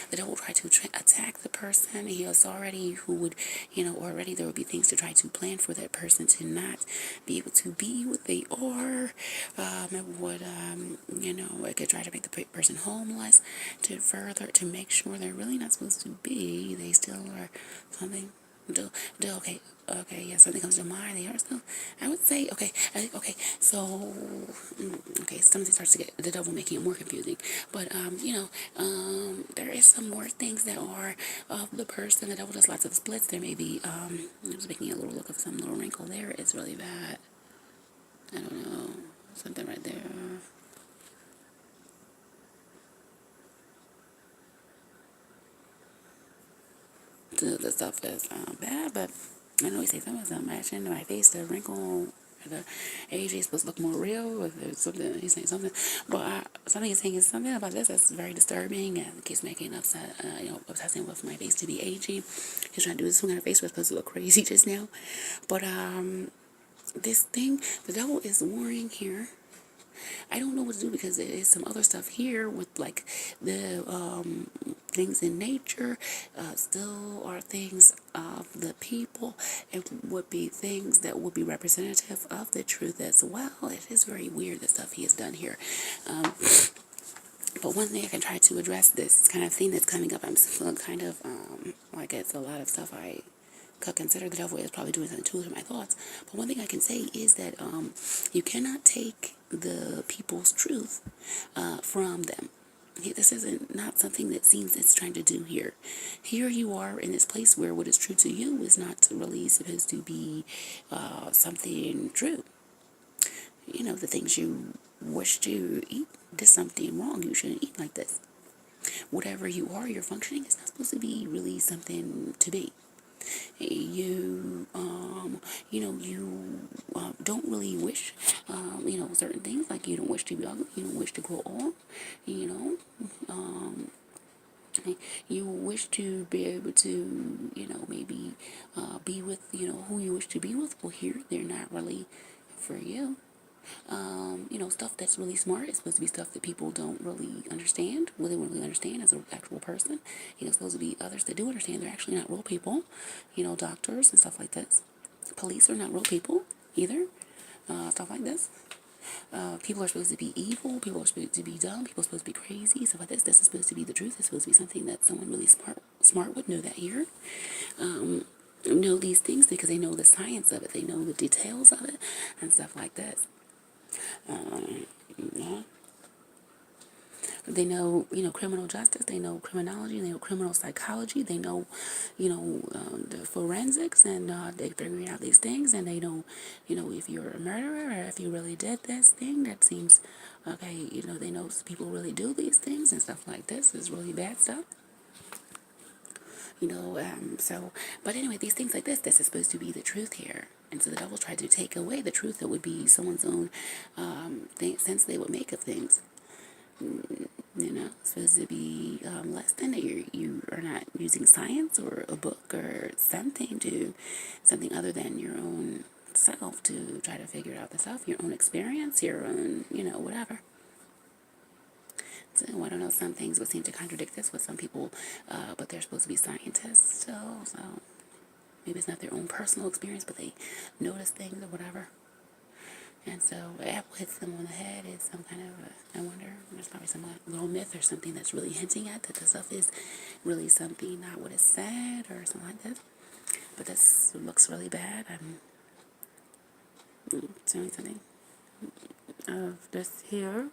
S1: The devil will try to attack the person. He is already who would, already there would be things to try to plan for that person to not be able to be what they are. It would, it could try to make the person homeless to make sure they're really not supposed to be. They still are something. Okay, yeah, something comes to mind. They are still, I would say, okay, so, okay, something starts to get, the devil making it more confusing, but, there is some more things that are of the person. The devil does lots of splits. There may be, I'm just making a little look of some little wrinkle there. It's really bad. I don't know, something right there. The stuff is bad, but I know he say something matching to my face, the wrinkle, the age is supposed to look more real, or there's something, he's saying something, but something he's saying is something about this that's very disturbing, and keeps making upset, obsessing with my face to be aging. He's trying to do this kind of face was supposed to look crazy just now, but this thing, the devil is warring here. I don't know what to do because there is some other stuff here with like the things in nature, still are things of the people, and would be things that would be representative of the truth as well. It is very weird the stuff he has done here. But one thing I can try to address this kind of thing that's coming up, I'm feeling kind of like it's a lot of stuff I could consider the devil is probably doing something to my thoughts. But one thing I can say is that you cannot take the people's truth from them. This isn't not something that seems it's trying to do here. Here you are in this place where what is true to you is not really supposed to be something true. The things you wish to eat, there's something wrong. You shouldn't eat like this. Whatever you are, your functioning is not supposed to be really something to be. you, don't really wish, certain things, like you don't wish to be ugly, you don't wish to grow old, you know, you wish to be able to, maybe be with, who you wish to be with. Well, here, they're not really for you. Stuff that's really smart is supposed to be stuff that people don't really understand. Well, they won't really understand as an actual person. It's supposed to be others that do understand. They're actually not real people. Doctors and stuff like this. Police are not real people either. Stuff like this. People are supposed to be evil. People are supposed to be dumb. People are supposed to be crazy. Stuff like this. This is supposed to be the truth. It's supposed to be something that someone really smart would know that here. Know these things because they know the science of it. They know the details of it and stuff like this. Yeah. They know, criminal justice. They know criminology. They know criminal psychology. They know, the forensics, and they figuring out these things. And they know, if you're a murderer or if you really did this thing that seems okay. They know people really do these things and stuff like this. Is really bad stuff. But anyway, these things like this is supposed to be the truth here. And so the devil tried to take away the truth that would be someone's own sense they would make of things. Supposed to be less than that. You are not using science or a book or something other than your own self to try to figure out the self, your own experience, your own, whatever. So I don't know, some things would seem to contradict this with some people, but they're supposed to be scientists still, so maybe it's not their own personal experience, but they notice things or whatever. And so apple hits them on the head is some kind of, I wonder, there's probably some little myth or something that's really hinting at that the stuff is really something, not what is said or something like that. But this looks really bad. I'm doing something of this here.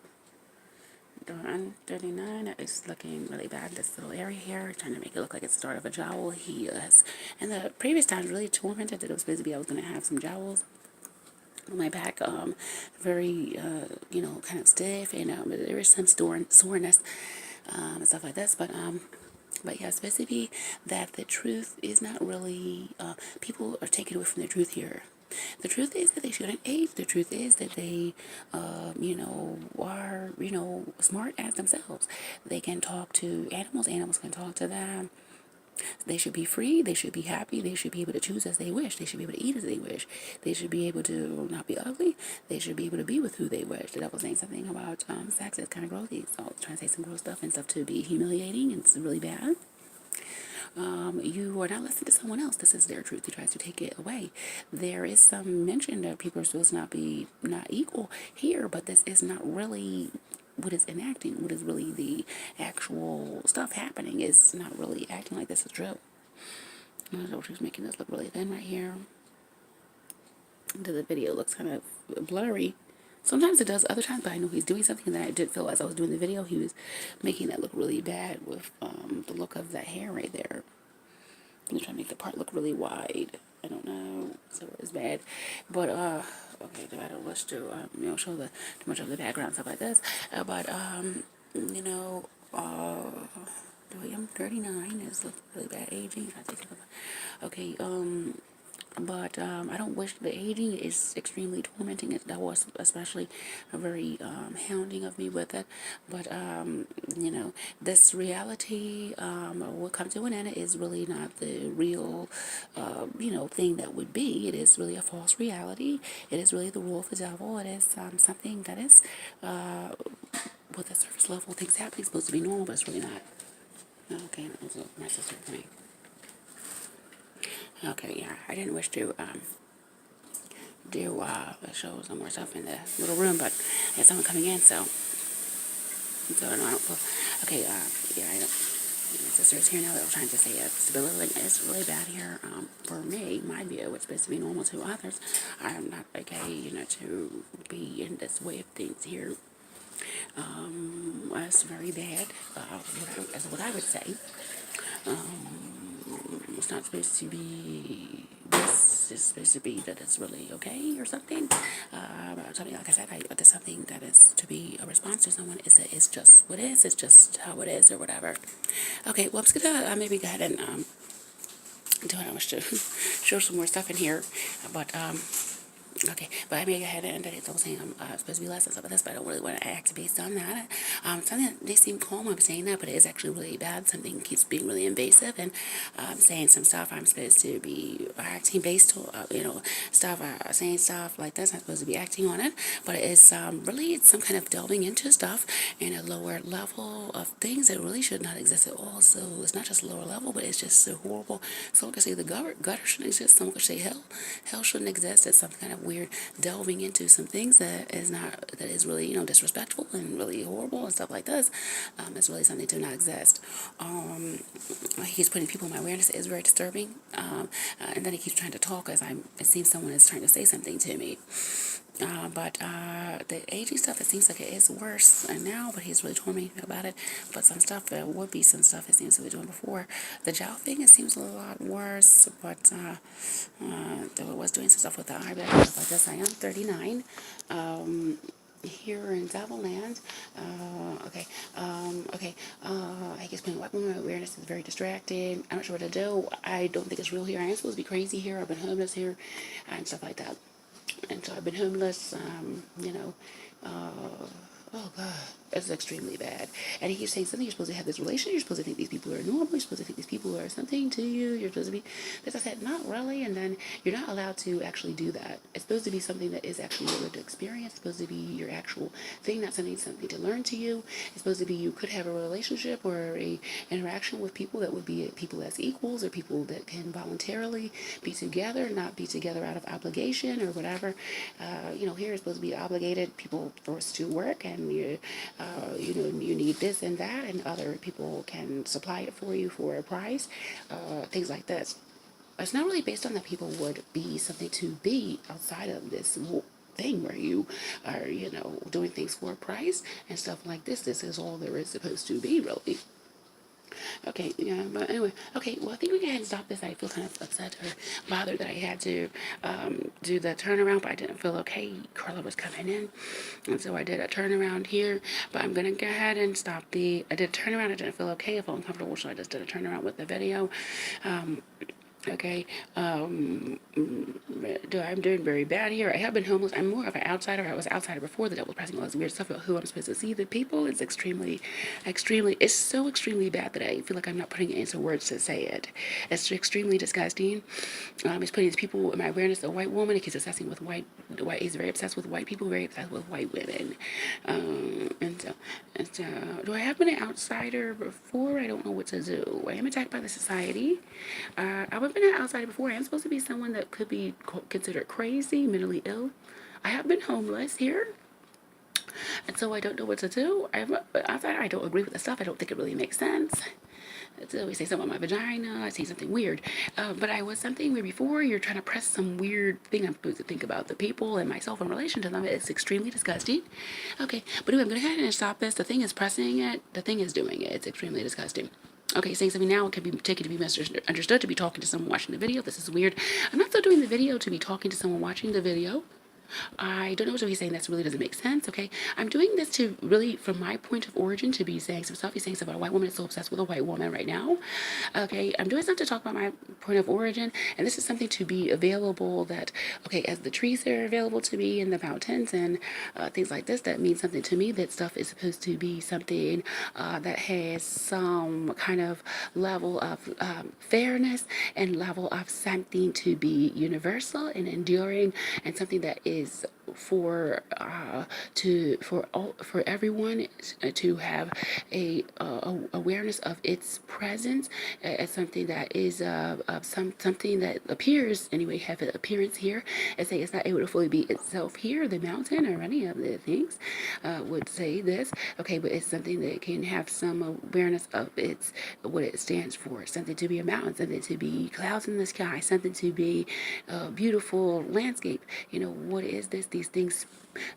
S1: Door 39 is looking really bad. This little area here, trying to make it look like it's the start of a jowl. He is, and the previous times really tormented that it was supposed to be I was going to have some jowls on my back, very, kind of stiff, and there is some soreness, and stuff like this, but yeah, it's supposed to be that the truth is not really, people are taken away from their truth here. The truth is that they shouldn't age. The truth is that they, are, smart as themselves. They can talk to animals. Animals can talk to them. They should be free. They should be happy. They should be able to choose as they wish. They should be able to eat as they wish. They should be able to not be ugly. They should be able to be with who they wish. The devil was saying something about sex is kind of grossi. So trying to say some gross stuff and stuff to be humiliating and it's really bad. You are not listening to someone else. This is their truth. He tries to take it away. There is some mention that people are supposed to not equal here, but this is not really what is enacting. What is really the actual stuff happening is not really acting like this is true. She's making this look really thin right here. The video looks kind of blurry. Sometimes it does, other times, but I know he's doing something that I did feel as I was doing the video. He was making that look really bad with the look of that hair right there. I'm trying to make the part look really wide. I don't know, so it was bad. But, okay, I don't wish to, show too much of the background, stuff like this. I'm 39 is really bad aging. Okay, but I don't wish the aging is extremely tormenting. That was especially a very hounding of me with it. But this reality will come to an end. Is really not the real thing that would be. It is really a false reality. It is really the rule of the devil. It is something that is with the surface level things happening supposed to be normal, but it's really not. Okay, my sister coming. Okay, yeah, I didn't wish to show some more stuff in the little room, but there's someone coming in, so I don't feel, okay, yeah, I don't, my sister's here now. That was trying to say stability is really bad here for me. My view, it's supposed to be normal to others. I'm not okay, to be in this way of things here. It's very bad, as what I would say. It's not supposed to be, this is supposed to be that it's really okay or something. Something, like I said, there's something that is to be a response to someone is that it's just what is, it's just how it is or whatever. Okay, well, I'm just gonna maybe go ahead and doing? I'm going to show some more stuff in here. But, okay, but I may go ahead and end it. I was saying I'm supposed to be less and stuff like this, but I don't really want to act based on that. Something that they seem calm, I'm saying that, but it is actually really bad. Something keeps being really invasive, and saying some stuff I'm supposed to be acting based on, stuff, saying stuff like this. I'm supposed to be acting on it, but it's really, it's some kind of delving into stuff in a lower level of things that really should not exist at all. So it's not just lower level, but it's just so horrible. Someone could say the gutter shouldn't exist. Someone could say hell shouldn't exist. It's some kind of weird delving into some things that is really, disrespectful and really horrible and stuff like this. It's really something to not exist. He keeps putting people in my awareness. It is very disturbing. And then he keeps trying to talk as it seems someone is trying to say something to me. But the aging stuff, it seems like it is worse now, but he's really told me about it. But some stuff, there would be some stuff it seems to be doing before. The jowl thing, it seems a lot worse, but there was doing some stuff with the eyebrow and stuff like this. I am 39. Here in Devilland, I guess putting white woman awareness is very distracting. I'm not sure what to do. I don't think it's real here. I am supposed to be crazy here. I've been homeless here and stuff like that. And so I've been homeless, oh God, it's extremely bad. And he keeps saying something, you're supposed to have this relationship, you're supposed to think these people are normal, you're supposed to think these people are something to you, you're supposed to be this. I said, not really. And then you're not allowed to actually do that. It's supposed to be something that is actually your lived experience. It's supposed to be your actual thing, not something to learn to you. It's supposed to be, you could have a relationship or a interaction with people that would be people as equals, or people that can voluntarily be together, not be together out of obligation or whatever. Here it's supposed to be obligated, people forced to work, and you need this and that, and other people can supply it for you for a price, things like this. It's not really based on that people would be something to be outside of this thing where you are, doing things for a price and stuff like this. This is all there is supposed to be, really. Okay, yeah, but anyway, okay, well, I think we can go ahead and stop this. I feel kind of upset or bothered that I had to do the turnaround, but I didn't feel okay. Carla was coming in, and so I did a turnaround here, but I'm going to go ahead and stop I did a turnaround. I didn't feel okay. I felt uncomfortable, so I just did a turnaround with the video. Okay, I'm doing very bad here. I have been homeless. I'm more of an outsider. I was an outsider before. The devil pressing all this weird stuff about who I'm supposed to see. The people is extremely, it's so extremely bad that I feel like I'm not putting it into words to say it. It's extremely disgusting. It's putting these people in my awareness. A white woman, he's obsessing with he's very obsessed with white people, very obsessed with white women. And so, do I have been an outsider before? I don't know what to do. I am attacked by the society. I've been an outsider before. I am supposed to be someone that could be considered crazy, mentally ill. I have been homeless here, and so I don't know what to do. I don't agree with the stuff. I don't think it really makes sense. So we say something about my vagina. I say something weird. But I was something weird before. You're trying to press some weird thing. I'm supposed to think about the people and myself in relation to them. It's extremely disgusting. Okay, but anyway, I'm going to go ahead and stop this. The thing is pressing it. The thing is doing it. It's extremely disgusting. Okay, saying something now can be taken to be misunderstood, to be talking to someone watching the video. This is weird. I'm not still doing the video to be talking to someone watching the video. I don't know what he's saying. That really doesn't make sense, okay? I'm doing this to really, from my point of origin, to be saying some stuff. He's saying stuff about a white woman that's so obsessed with a white woman right now. Okay, I'm doing something to talk about my point of origin, and this is something to be available that, okay, as the trees are available to me in the mountains and things like this, that means something to me. That stuff is supposed to be something that has some kind of level of fairness and level of something to be universal and enduring, and something that is for everyone to have a awareness of its presence as something that is something that appears anyway, have an appearance here, and say it's not able to fully be itself here. The mountain or any of the things would say this, okay, but it's something that can have some awareness of its what it stands for. Something to be a mountain, something to be clouds in the sky, something to be a beautiful landscape. What is this? These these things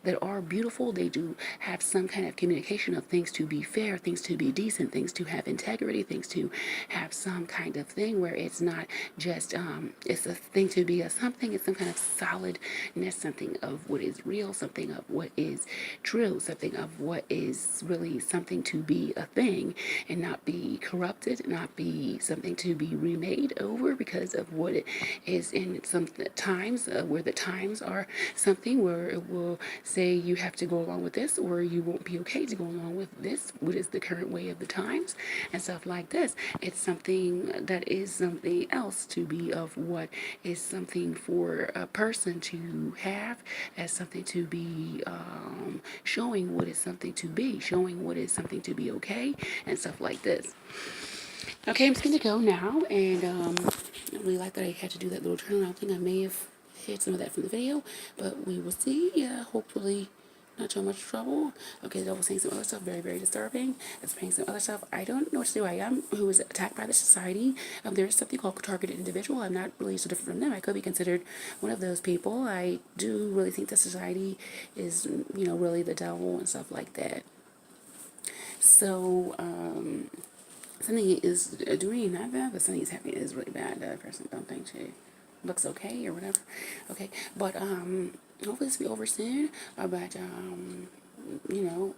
S1: that are beautiful. They do have some kind of communication of things to be fair, things to be decent, things to have integrity, things to have some kind of thing where it's not just it's a thing to be a something. It's some kind of solidness, something of what is real, something of what is true, something of what is really something to be a thing and not be corrupted, not be something to be remade over because of what it is in some times where the times are something where it will say you have to go along with this or you won't be okay to go along with this, what is the current way of the times and stuff like this. It's something that is something else to be of what is something for a person to have as something to be showing what is something to be, showing what is something to be okay and stuff like this. Okay, I'm just going to go now, and I really like that I had to do that little turnaround thing. I may have hit some of that from the video, but we will see. Hopefully not too much trouble. Okay, the devil's saying some other stuff, very, very disturbing. It's saying some other stuff. I don't know what to do. I am who is attacked by the society. There is something called targeted individual. I'm not really so different from them. I could be considered one of those people. I do really think that society is, really the devil and stuff like that. So, something is doing not bad, but something is happening is really bad. That person don't think she looks okay or whatever. Okay, but hopefully this will be over soon. But you know,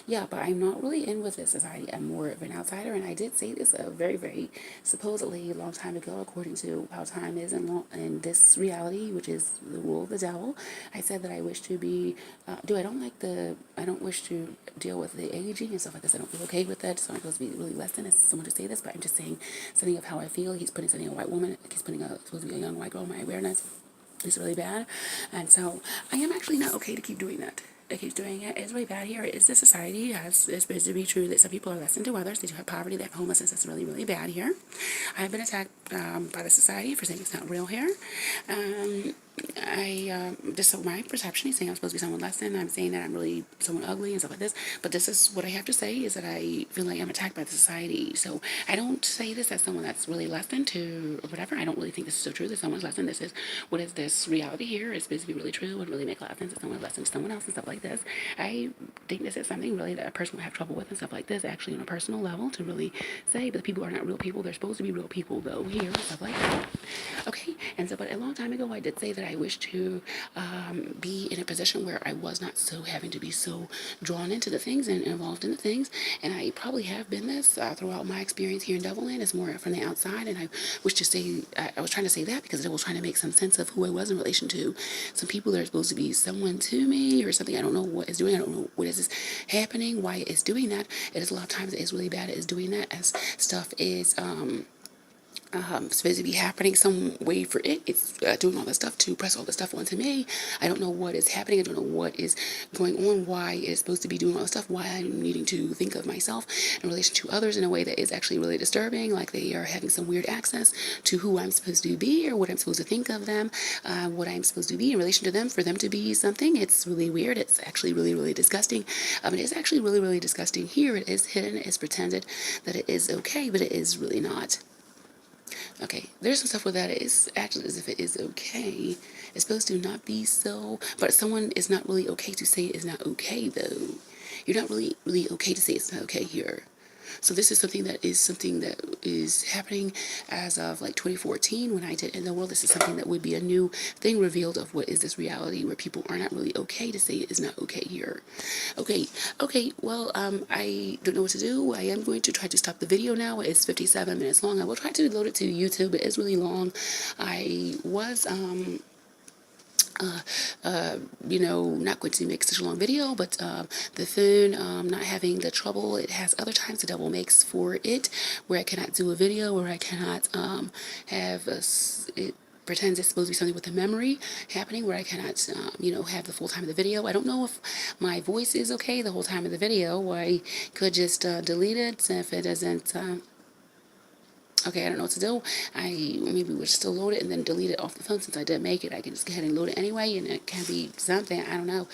S1: yeah, but I'm not really in with this society. I'm more of an outsider, and I did say this a very, very supposedly a long time ago, according to how time is in this reality, which is the rule of the devil. I said that I wish to be, I don't wish to deal with the aging and stuff like this. I don't feel okay with that, so I'm supposed to be really less than someone to say this, but I'm just saying something of how I feel. He's putting something a white woman, he's putting supposed to be a young white girl in my awareness. It's really bad, and so I am actually not okay to keep doing that. I keep doing it. It's really bad here. It's the society. It's supposed to be true that some people are less than to others. They do have poverty. They have homelessness. It's really, really bad here. I have been attacked by the society for saying it's not real here. Just so my perception, he's saying I'm supposed to be someone less than. I'm saying that I'm really someone ugly and stuff like this. But this is what I have to say is that I feel like I'm attacked by the society. So I don't say this as someone that's really less than to or whatever. I don't really think this is so true that someone's less than. This is what is this reality here is supposed to be really true and really make a lot of sense that someone's less than someone else and stuff like this. I think this is something really that a person would have trouble with and stuff like this, actually on a personal level, to really say, but the people are not real people. They're supposed to be real people though here and stuff like that. Okay, and so, but a long time ago I did say that I wish to be in a position where I was not so having to be so drawn into the things and involved in the things, and I probably have been this throughout my experience here in Devilland. It's more from the outside, and I wish to say, I was trying to say that because I was trying to make some sense of who I was in relation to some people that are supposed to be someone to me or something. I don't know what is doing. I don't know what is this happening, why it's doing that. It is a lot of times it is really bad. It is doing that as stuff is supposed to be happening some way for it. It's doing all this stuff to press all the stuff onto me. I don't know what is happening. I don't know what is going on, why it's supposed to be doing all this stuff, why I'm needing to think of myself in relation to others in a way that is actually really disturbing, like they are having some weird access to who I'm supposed to be or what I'm supposed to think of them, what I'm supposed to be in relation to them, for them to be something. It's really weird. It's actually really, really disgusting. It is actually really, really disgusting. Here it is hidden. It's pretended that it is okay, but it is really not. Okay, there's some stuff where that is acting as if it is okay. It's supposed to not be so, but someone is not really okay to say it is not okay, though. You're not really, really okay to say it's not okay here. So this is something that is happening as of like 2014 when I did In the World. This is something that would be a new thing revealed of what is this reality where people are not really okay to say it is not okay here. Okay, well, I don't know what to do. I am going to try to stop the video now. It's 57 minutes long. I will try to load it to YouTube. It is really long. I was, not going to make such a long video, but the phone not having the trouble it has other times the devil makes for it, where I cannot do a video, where I cannot have it pretends it's supposed to be something with the memory happening, where I cannot, have the full time of the video. I don't know if my voice is okay the whole time of the video, or I could just delete it if it doesn't. Okay, I don't know what to do. I maybe would still load it and then delete it off the phone since I did make it. I can just go ahead and load it anyway, and it can be something. I don't know.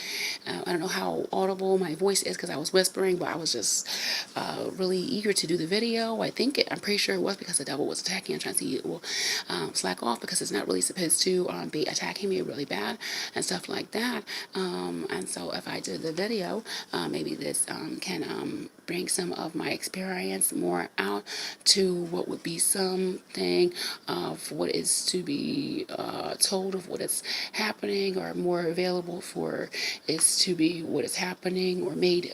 S1: I don't know how audible my voice is because I was whispering, but I was just really eager to do the video. I'm pretty sure it was because the devil was attacking. I'm trying to see it will slack off because it's not really supposed to be attacking me really bad and stuff like that. And so if I did the video, maybe this can bring some of my experience more out to what would be something of what is to be told of what is happening, or more available for is to be what is happening, or made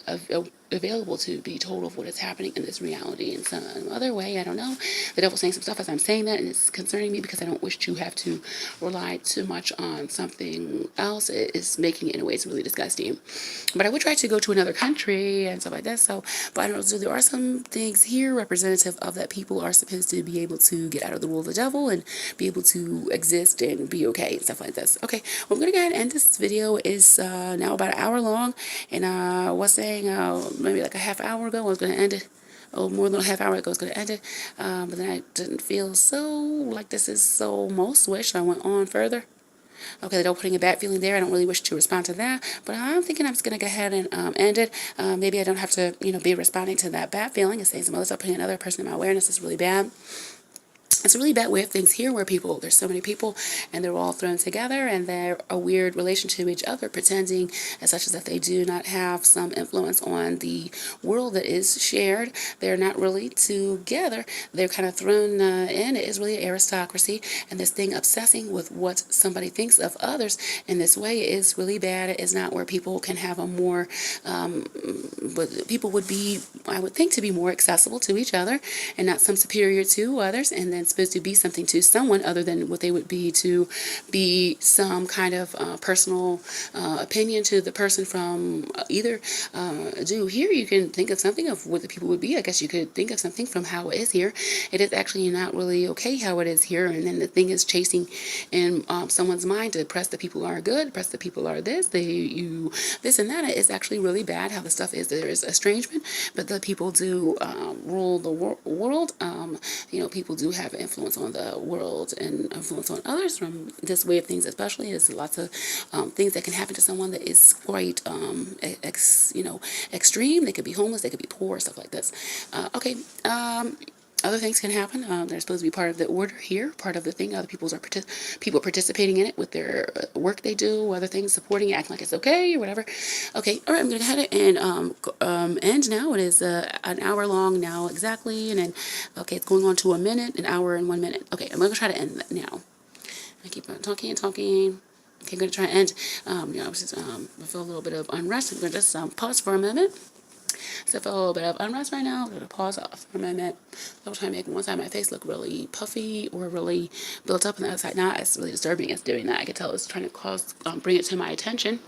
S1: available to be told of what is happening in this reality in some other way. I don't know. The devil's saying some stuff as I'm saying that, and it's concerning me because I don't wish to have to rely too much on something else. It is making it in a way it's really disgusting. But I would try to go to another country and stuff like that. So, but I don't know. So there are some things here representative of that people are supposed to be able to get out of the rule of the devil and be able to exist and be okay and stuff like this. Okay, well, I'm gonna go ahead and end this video. Is now about an hour long, and I was saying maybe like a half hour ago I was gonna end it. Oh, more than a half hour ago I was going to end it, but then I didn't feel so like this is so most wish. I went on further. Okay, they're putting a bad feeling there. I don't really wish to respond to that, but I'm thinking I'm just going to go ahead and end it. Maybe I don't have to, be responding to that bad feeling and saying some other stuff, putting another person in my awareness is really bad. It's a really bad way of things here where there's so many people and they're all thrown together and they're a weird relation to each other, pretending as such as that they do not have some influence on the world that is shared. They're not really together. They're kind of thrown in. It is really an aristocracy, and this thing obsessing with what somebody thinks of others in this way is really bad. It is not where people can have a more, but people would be, I would think, to be more accessible to each other and not some superior to others, and then supposed to be something to someone other than what they would be to be some kind of personal opinion to the person from either do. Here you can think of something of what the people would be. I guess you could think of something from how it is here. It is actually not really okay how it is here, and then the thing is chasing in someone's mind to press the people are good, press the people are this, this and that. It's actually really bad how the stuff is. There is estrangement, but the people do rule the world. People do have influence on the world and influence on others from this way of things, especially. There's lots of things that can happen to someone that is quite extreme. They could be homeless, they could be poor, stuff like this. Okay. Other things can happen. They're supposed to be part of the order here, part of the thing. Other people participating in it with their work they do, other things supporting it, acting like it's okay or whatever. Okay, all right, I'm going to go ahead and end now. It is an hour long now exactly, and then, okay, it's going on to an hour and 1 minute. Okay, I'm going to try to end that now. I keep on talking and talking. Okay, I'm going to try to end. I feel a little bit of unrest. I'm going to just pause for a minute. So I feel a little bit of unrest right now. I'm going to pause off for a minute. I'm trying to make one side of my face look really puffy or really built up, and the other side not. It's really disturbing. It's doing that. I can tell it's trying to bring it to my attention.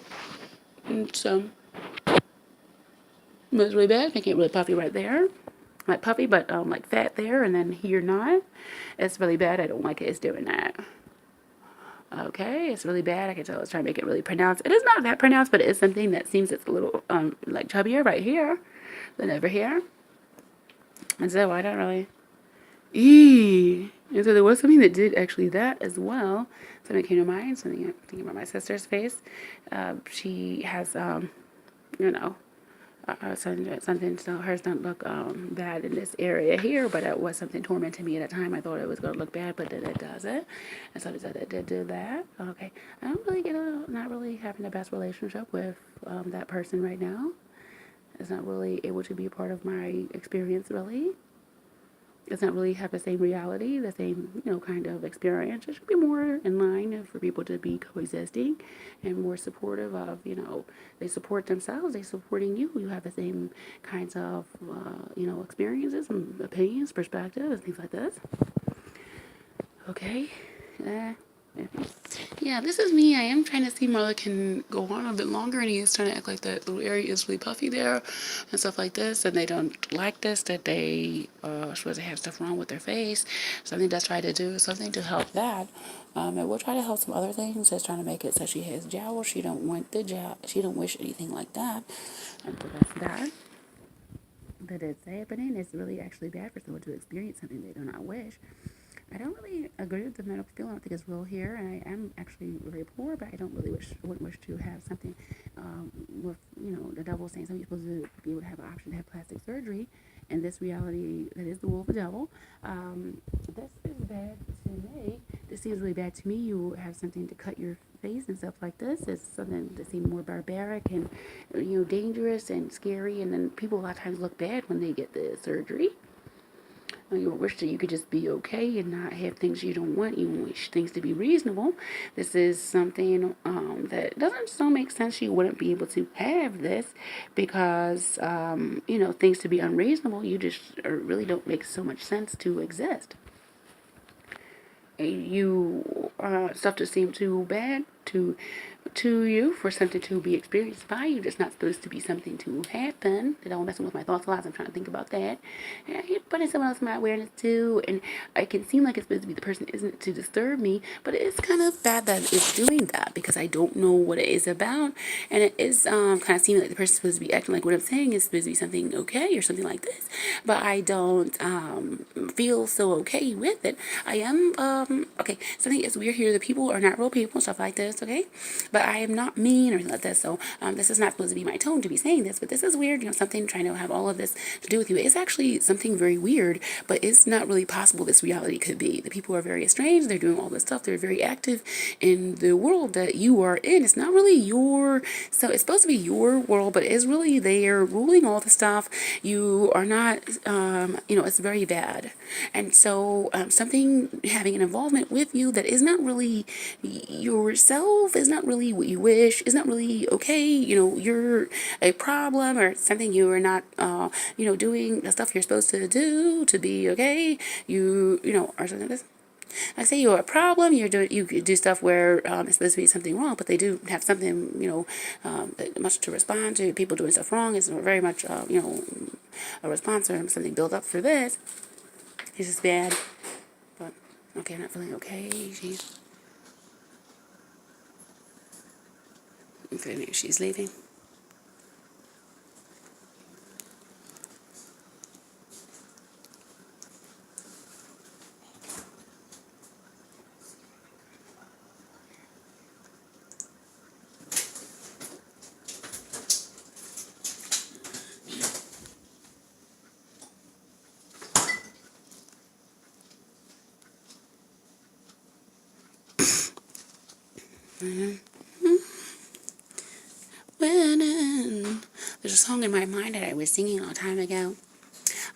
S1: And so it's really bad. Making it really puffy right there. Like puffy, but like fat there, and then here not. It's really bad. I don't like it. It's doing that. Okay, it's really bad. I can tell it's trying to make it really pronounced. It is not that pronounced, but it is something that seems it's a little like chubbier right here than over here. And so I don't really. And so there was something that did actually that as well. Something came to mind. Something I'm thinking about my sister's face. She has something, so hers don't look bad in this area here, but it was something tormenting me at the time. I thought it was going to look bad, but then it doesn't. And so it did do that. Okay, I don't really not really having the best relationship with that person right now. It's not really able to be a part of my experience, really. It's not really have the same reality, the same, kind of experience. It should be more in line for people to be coexisting and more supportive of, they support themselves, they supporting you. You have the same kinds of, experiences and opinions, perspectives, and things like this. Okay. Yeah, this is me. I am trying to see Marla can go on a bit longer, and he is trying to act like that little area is really puffy there and stuff like this, and they don't like this, that they supposed to have stuff wrong with their face. Something that's trying to do something to help that. And we'll try to help some other things, just trying to make it so she has jowls. She don't want the jowl. She don't wish anything like that. And so that's that. that it's happening. It's really actually bad for someone to experience something they do not wish. I don't really agree with the medical field. I don't think it's real here, and I am actually very poor, but I don't really wouldn't wish to have something with, the devil saying somebody's supposed to be able to have an option to have plastic surgery, and this reality that is the will of the devil. This is bad to me. This seems really bad to me. You have something to cut your face and stuff like this. It's something that seems more barbaric and dangerous and scary, and then people a lot of times look bad when they get the surgery. You wish that you could just be okay and not have things you don't want. You wish things to be reasonable. This is something that doesn't so make sense. You wouldn't be able to have this because, things to be unreasonable, you just really don't make so much sense to exist. You stuff to seem too bad to you for something to be experienced by you. It's not supposed to be something to happen. That I'm messing with my thoughts a lot as I'm trying to think about that. And you're putting someone else in my awareness too, and it can seem like it's supposed to be the person isn't to disturb me, but it's kind of bad that it's doing that because I don't know what it is about, and it is kind of seeming like the person's supposed to be acting like what I'm saying is supposed to be something okay or something like this, but I don't feel so okay with it. I am okay. Something is weird here. The people are not real people, stuff like this. Okay, but I am not mean or anything like this. So this is not supposed to be my tone to be saying this, but this is weird. Something trying to have all of this to do with you. It's actually something very weird, but it's not really possible this reality could be. The people are very estranged. They're doing all this stuff. They're very active in the world that you are in. It's not really your, so it's supposed to be your world, but it's really they're ruling all the stuff. You are not, it's very bad. And so something having an involvement with you that is not really yourself, is not really what you wish, is not really okay. You're a problem or something you are not, doing the stuff you're supposed to do to be okay. Or something like this. I say you're a problem. You do stuff where it's supposed to be something wrong, but they do have something, much to respond to. People doing stuff wrong is very much, a response or something built up for this. It's just bad. But okay, I'm not feeling okay. Jeez. Okay, maybe she's leaving. Winning. There's a song in my mind that I was singing a long time ago.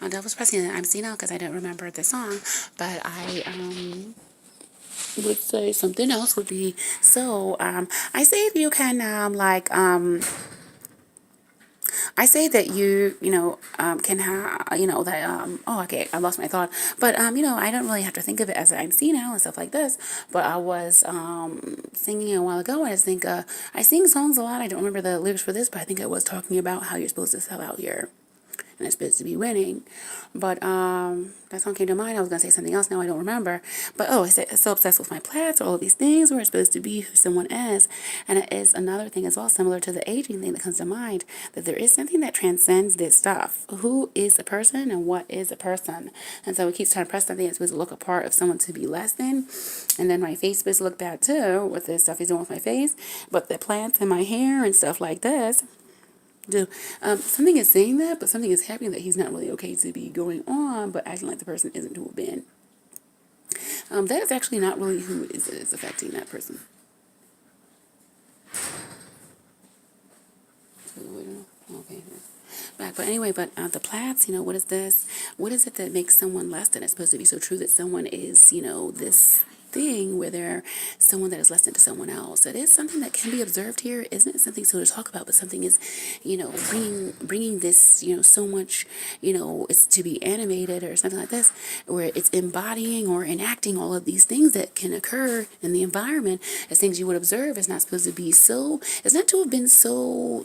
S1: That was pressing the I'm senile because I don't remember the song, but I would say something else would be so. I say if you can I say that can have, that, oh, okay, I lost my thought. But, I don't really have to think of it as I'm senile and stuff like this. But I was singing a while ago, and I think, I sing songs a lot. I don't remember the lyrics for this, but I think I was talking about how you're supposed to sell out your and it's supposed to be winning. But that song came to mind. I was gonna say something else now. I don't remember. But I said so obsessed with my plats, all of these things where it's supposed to be who someone is, and it is another thing as well, similar to the aging thing that comes to mind. That there is something that transcends this stuff. Who is a person and what is a person? And so it keeps trying to press something that's supposed to look a part of someone to be less than, and then my face supposed to look bad too with the stuff he's doing with my face. But the plants in my hair and stuff like this. Something is saying that, but something is happening that he's not really okay to be going on, but acting like the person isn't who have been. That is actually not really who is affecting that person. Okay. But anyway, the plats, what is this? What is it that makes someone less than? It's supposed to be so true that someone is, this thing where they're someone that is less than to someone else. It is something that can be observed here. Isn't it something so to talk about, but something is, bringing this, so much, it's to be animated or something like this, where it's embodying or enacting all of these things that can occur in the environment as things you would observe. It's not supposed to be so, it's not to have been so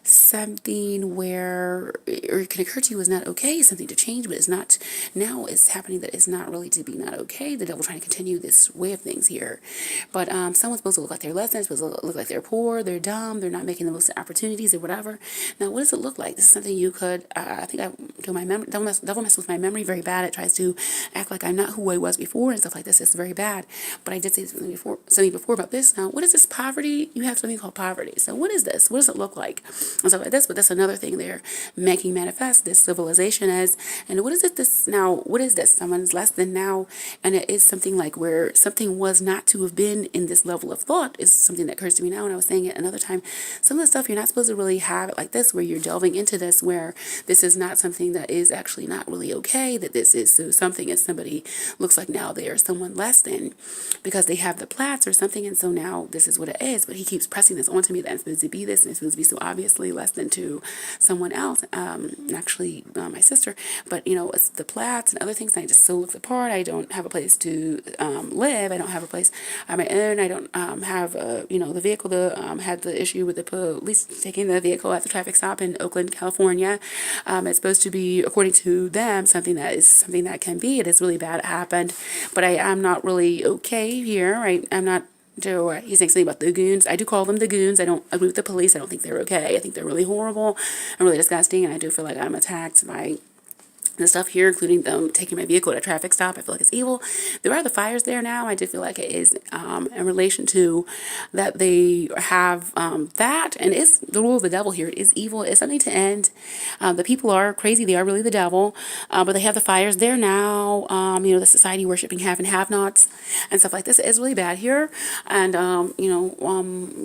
S1: something where, or it can occur to you is not okay, something to change, but it's not, now it's happening that it's not really to be not okay. The devil trying to continue this way of things here. But someone's supposed to look like they're less than, supposed to look like they're poor, they're dumb, they're not making the most of opportunities or whatever. Now, what does it look like? This is something you could, I think I do my memory, devil mess with my memory very bad. It tries to act like I'm not who I was before and stuff like this. It's very bad. But I did say something before about this. Now, what is this poverty? You have something called poverty. So what is this? What does it look like? And stuff like this. But that's another thing they're making manifest this civilization as. And what is it this now? What is this? Someone's less than now. And it is something like where something was not to have been in this level of thought is something that occurs to me now. And I was saying it another time. Some of the stuff you're not supposed to really have it like this, where you're delving into this, where this is not something that is actually not really okay, that this is so something as somebody looks like now they are someone less than because they have the plats or something. And so now this is what it is. But he keeps pressing this onto me that I'm supposed to be this and it's supposed to be so obviously less than to someone else, actually my sister. But, it's the plats and other things. And I just so look the part. I don't have a place to live. I don't have a place on my own. I don't have, the vehicle had the issue with the police taking the vehicle at the traffic stop in Oakland, California. It's supposed to be, according to them, something that can be. It is really bad. It happened. But I am not really okay here. I'm not. He's saying something about the goons. I do call them the goons. I don't agree with the police. I don't think they're okay. I think they're really horrible and really disgusting. And I do feel like I'm attacked by the stuff here, including them taking my vehicle at a traffic stop. I feel like it's evil. There are the fires there now. I do feel like it is in relation to that they have that, and it's the rule of the devil here. It is evil. It's something to end. The people are crazy. They are really the devil, but they have the fires there now. The society worshiping have and have-nots and stuff like this. It is really bad here, and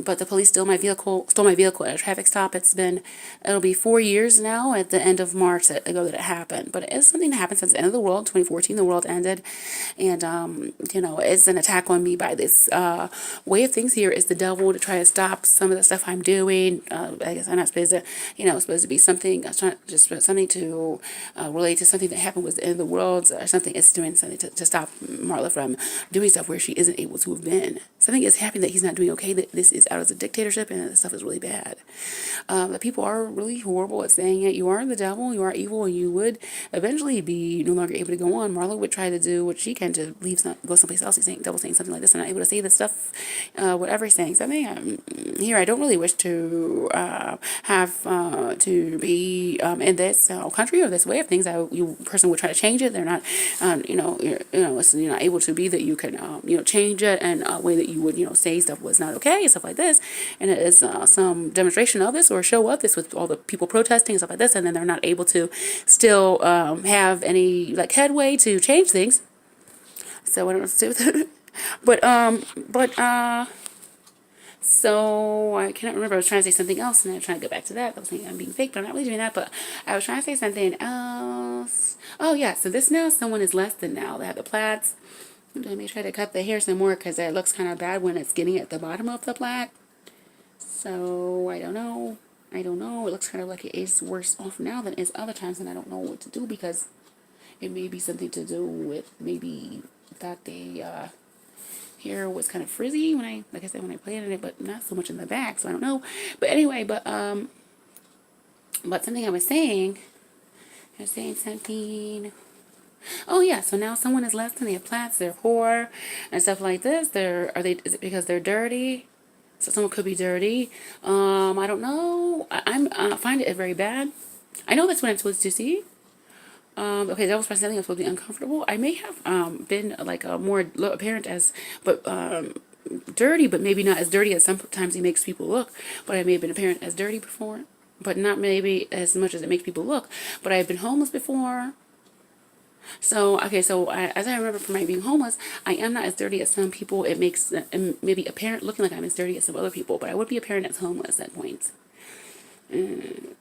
S1: but the police stole my vehicle at a traffic stop. It'll be 4 years now at the end of March ago that it happened, but it is something that happened since the end of the world. 2014, the world ended, and it's an attack on me by this way of things here. Is the devil to try to stop some of the stuff I'm doing. I guess I'm not supposed to, it's supposed to be something. Just something to relate to something that happened was the end of the world or something. It's doing something to stop Marla from doing stuff where she isn't able to have been. Something is happening that he's not doing okay. That this is out of a dictatorship and this stuff is really bad. The people are really horrible at saying it. You are the devil. You are evil, and you would eventually be no longer able to go on. Marla would try to do what she can to go someplace else. He's saying, double saying something like this. I'm not able to say this stuff, whatever he's saying. Something here, I don't really wish to have to be in this country or this way of things. Person would try to change it. They're not, it's not able to be that you can, change it and a way that you would, say stuff was not okay and stuff like this. And it is some demonstration of this or show of this with all the people protesting and stuff like this, and then they're not able to still have any headway to change things. So I don't know what to do with it. So I cannot remember. I was trying to say something else, and I'm trying to go back to that. I was thinking I'm being fake, but I'm not really doing that. But I was trying to say something else. Oh yeah. So this now someone is less than now. They have the plaids. Let me try to cut the hair some more because it looks kind of bad when it's getting at the bottom of the plaid. So I don't know. It looks kind of like it is worse off now than it is other times, and I don't know what to do because it may be something to do with maybe that the hair was kind of frizzy when I planted it, but not so much in the back, so I don't know. But anyway, but something I was saying something. Oh yeah, so now someone is less than, they have plats, they're poor and stuff like this. Is it because they're dirty? So someone could be dirty. I don't know. I find it very bad. I know that's what I'm supposed to see. Okay, that was something I'm supposed to be uncomfortable. I may have been more apparent as, but dirty, but maybe not as dirty as sometimes he makes people look. But I may have been apparent as dirty before, but not maybe as much as it makes people look. But I have been homeless before. So, okay, as I remember from my being homeless, I am not as dirty as some people. It makes maybe apparent looking like I'm as dirty as some other people, but I would be apparent as homeless at points. When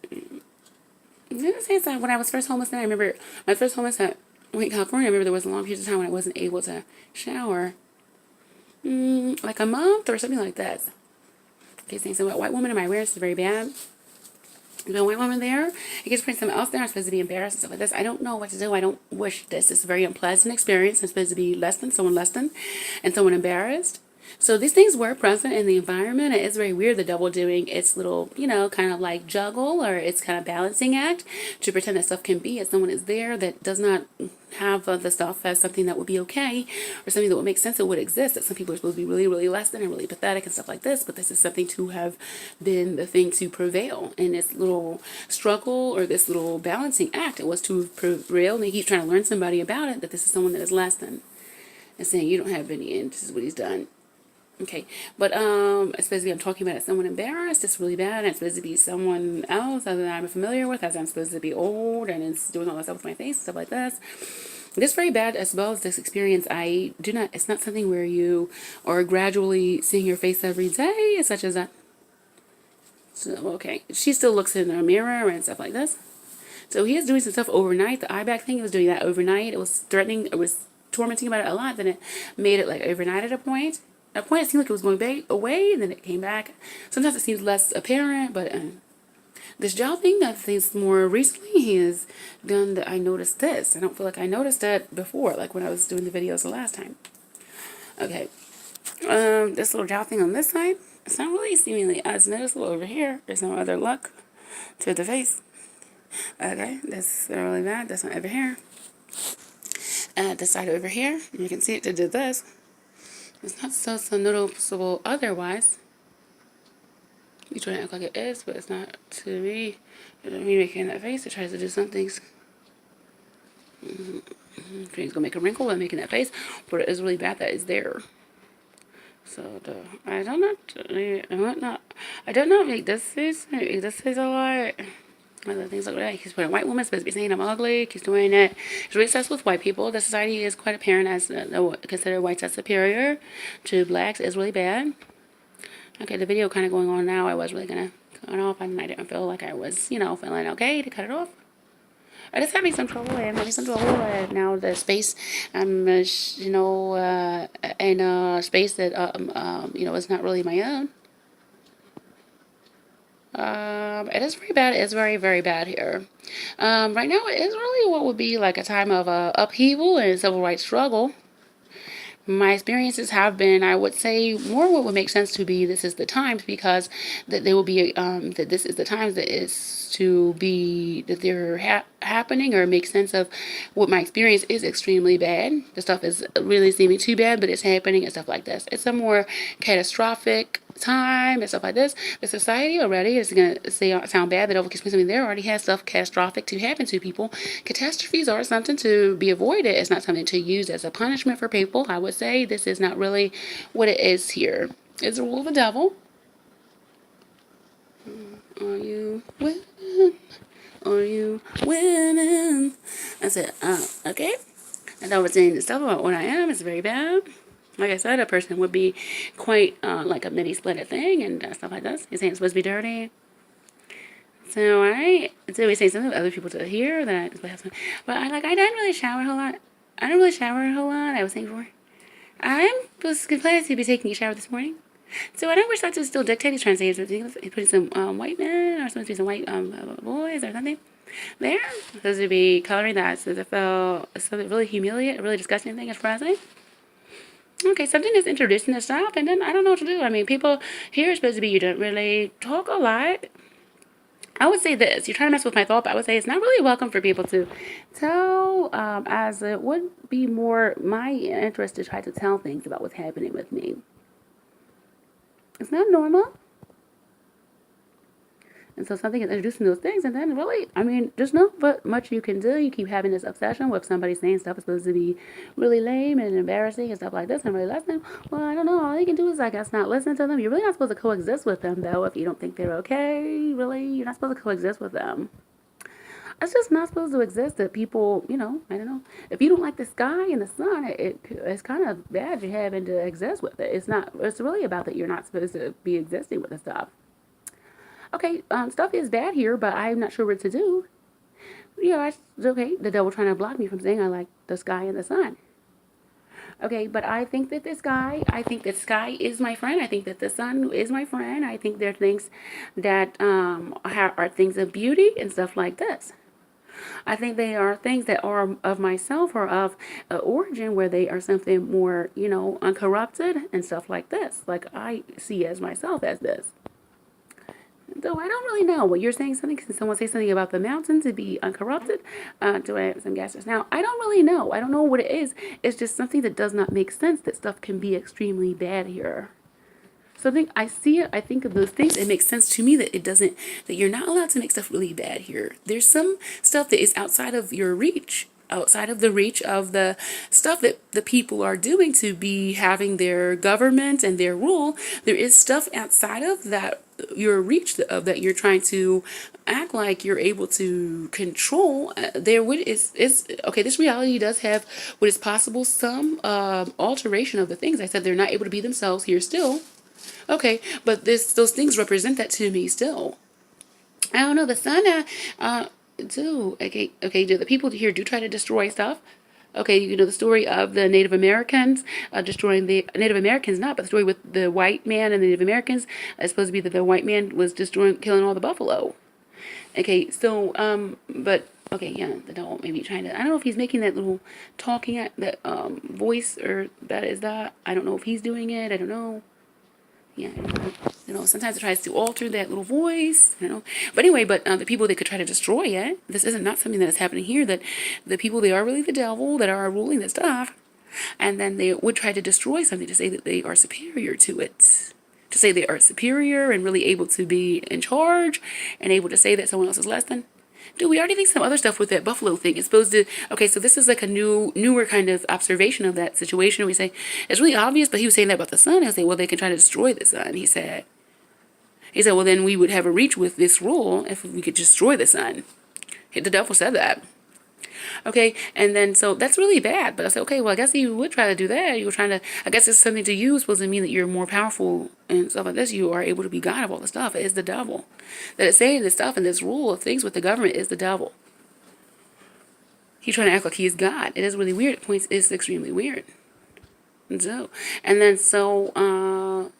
S1: I was first homeless, I remember my first homeless in California, I remember there was a long period of time when I wasn't able to shower. Like a month or something like that. Okay, saying so what white woman am I wearing? This is very bad. No white woman there. I guess putting someone else there. I'm supposed to be embarrassed and stuff like this. I don't know what to do. I don't wish this. It's a very unpleasant experience. I'm supposed to be less than, someone and someone embarrassed. So these things were present in the environment. It's very weird, the double doing its little, kind of like juggle or its kind of balancing act to pretend that stuff can be as someone is there that does not have the stuff as something that would be okay or something that would make sense and would exist, that some people are supposed to be really, really less than and really pathetic and stuff like this, but this is something to have been the thing to prevail in this little struggle or this little balancing act. It was to prevail, and he keeps trying to learn somebody about it, that this is someone that is less than and saying you don't have any and this is what he's done. Okay, but it's supposed to be I'm talking about someone embarrassed. It's really bad. And it's supposed to be someone else other than I'm familiar with, as I'm supposed to be old and it's doing all this stuff with my face, stuff like this. This very bad as well as this experience. I do not. It's not something where you are gradually seeing your face every day, such as that. So okay, she still looks in the mirror and stuff like this. So he is doing some stuff overnight. The eye back thing, he was doing that overnight. It was threatening. It was tormenting about it a lot. Then it made it like overnight at a point. At a point, it seemed like it was going away, and then it came back. Sometimes it seems less apparent, but this job thing, I think more recently he has done that I noticed this. I don't feel like I noticed that before, like when I was doing the videos the last time. Okay. This little job thing on this side, it's not really seemingly as noticeable over here. There's no other look to the face. Okay, that's really bad. This one over here. This side over here, you can see it to do this. It's not so noticeable otherwise. You try to act like it is, but it's not to me. Me making that face, it tries to do some things. It's gonna make a wrinkle by making that face, but it is really bad that it's there. So I don't make this face. I make this face a lot. Other things like that. He's putting white woman supposed to be saying I'm ugly. He's doing it. He's really obsessed with white people. The society is quite apparent as considered whites as superior to blacks is really bad. Okay, the video kind of going on now. I was really gonna cut it off, and I didn't feel like I was, feeling okay to cut it off. I just having some trouble. I'm having some trouble now. The space, in a space that is not really my own. It is very bad. It's very, very bad here. Right now, it is really what would be like a time of upheaval and civil rights struggle. My experiences have been, I would say, more what would make sense to be this is the times, because that they will be that this is the times that is to be that they're happening or make sense of what my experience is extremely bad. The stuff is really seeming too bad, but it's happening and stuff like this. It's a more catastrophic time and stuff like this. The society already is going to sound bad, but over something there already has stuff catastrophic to happen to people. Catastrophes are something to be avoided. It's not something to use as a punishment for people. I would say this is not really what it is here. It's a rule of the devil. Are you winning? Are you winning? I said, okay. And I was saying the stuff about what I am is very bad. Like I said, a person would be quite like a mini split thing and stuff like this. You're saying it's supposed to be dirty. So we say something to other people to hear that. But I didn't really shower a whole lot. I don't really shower a whole lot. I was saying before. I was glad to be taking a shower this morning. So I don't wish that to still dictate. He's trying to say he's putting some white men or supposed to be some white boys or something. There, supposed to be coloring that. So it felt something really humiliating, really disgusting thing as far as I. Okay, something is introducing this stuff, and then I don't know what to do. I mean, people here are supposed to be, you don't really talk a lot. I would say this. You're trying to mess with my thought, but I would say it's not really welcome for people to tell, as it would be more my interest to try to tell things about what's happening with me. It's not normal. And so something is introducing those things, and then really, I mean, there's not but much you can do. You keep having this obsession with somebody saying stuff is supposed to be really lame and embarrassing and stuff like this, and really listen. Well, I don't know. All you can do is, I guess, not listen to them. You're really not supposed to coexist with them, though, if you don't think they're okay. Really, you're not supposed to coexist with them. It's just not supposed to exist that people, I don't know. If you don't like the sky and the sun, it's kind of bad you're having to exist with it. It's really about that you're not supposed to be existing with the stuff. Okay, stuff is bad here, but I'm not sure what to do. Okay, the devil trying to block me from saying I like the sky and the sun. Okay, but I think that the sky is my friend. I think that the sun is my friend. I think there are things that are things of beauty and stuff like this. I think they are things that are of myself or of origin where they are something more, uncorrupted and stuff like this. Like I see as myself as this. Though I don't really know what you're saying. Something? Can someone say something about the mountain to be uncorrupted? Do I have some guesses? Now I don't really know. I don't know what it is. It's just something that does not make sense. That stuff can be extremely bad here. Something I see it, I think of those things. It makes sense to me that it doesn't. That you're not allowed to make stuff really bad here. There's some stuff that is outside of your reach, outside of the reach of the stuff that the people are doing to be having their government and their rule. There is stuff outside of that your reach of that you're trying to act like you're able to control. There would is okay. This reality does have what is possible some alteration of the things. I said they're not able to be themselves here still. Okay, but those things represent that to me still. I don't know. The sun, do okay. Do the people here do try to destroy stuff? Okay, you know the story of the Native Americans destroying the Native Americans, not, but the story with the white man and the Native Americans. It's supposed to be that the white man was destroying, killing all the buffalo. Okay, so but okay, yeah, the dog maybe trying to. I don't know if he's making that little talking that voice or that is that. I don't know if he's doing it. I don't know. Yeah, sometimes it tries to alter that little voice, But anyway, but the people that could try to destroy it, this isn't not something that is happening here, that the people, they are really the devil that are ruling this stuff, and then they would try to destroy something to say that they are superior to it. To say they are superior and really able to be in charge and able to say that someone else is less than. Dude, we already think some other stuff with that buffalo thing. It's supposed to, okay, so this is like a newer kind of observation of that situation. We say, it's really obvious, but he was saying that about the sun. I say, well, they can try to destroy the sun. He said, well, then we would have a reach with this rule if we could destroy the sun. The devil said that. Okay, and then so that's really bad. But I said, okay, well, I guess you would try to do that. You were trying to, I guess it's something to you. It's supposed to mean that you're more powerful and stuff like this. You are able to be God of all the stuff. It is the devil. That it's saying this stuff and this rule of things with the government is the devil. He's trying to act like he is God. It is really weird. At points, it's extremely weird. So, and then so,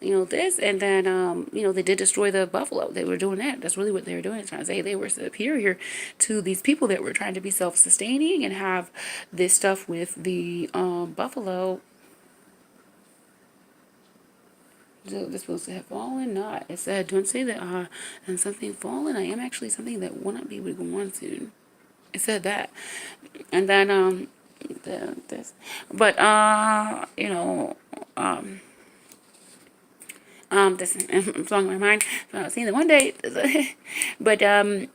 S1: this, and then, they did destroy the buffalo. They were doing that. That's really what they were doing. Trying to say they were superior to these people that were trying to be self-sustaining and have this stuff with the buffalo. So they're supposed to have fallen. Not. It said, don't say that, and something fallen. I am actually something that will not be able to go on soon. It said that. And then, this, but this I'm flowing in my mind. Seeing that one day, but do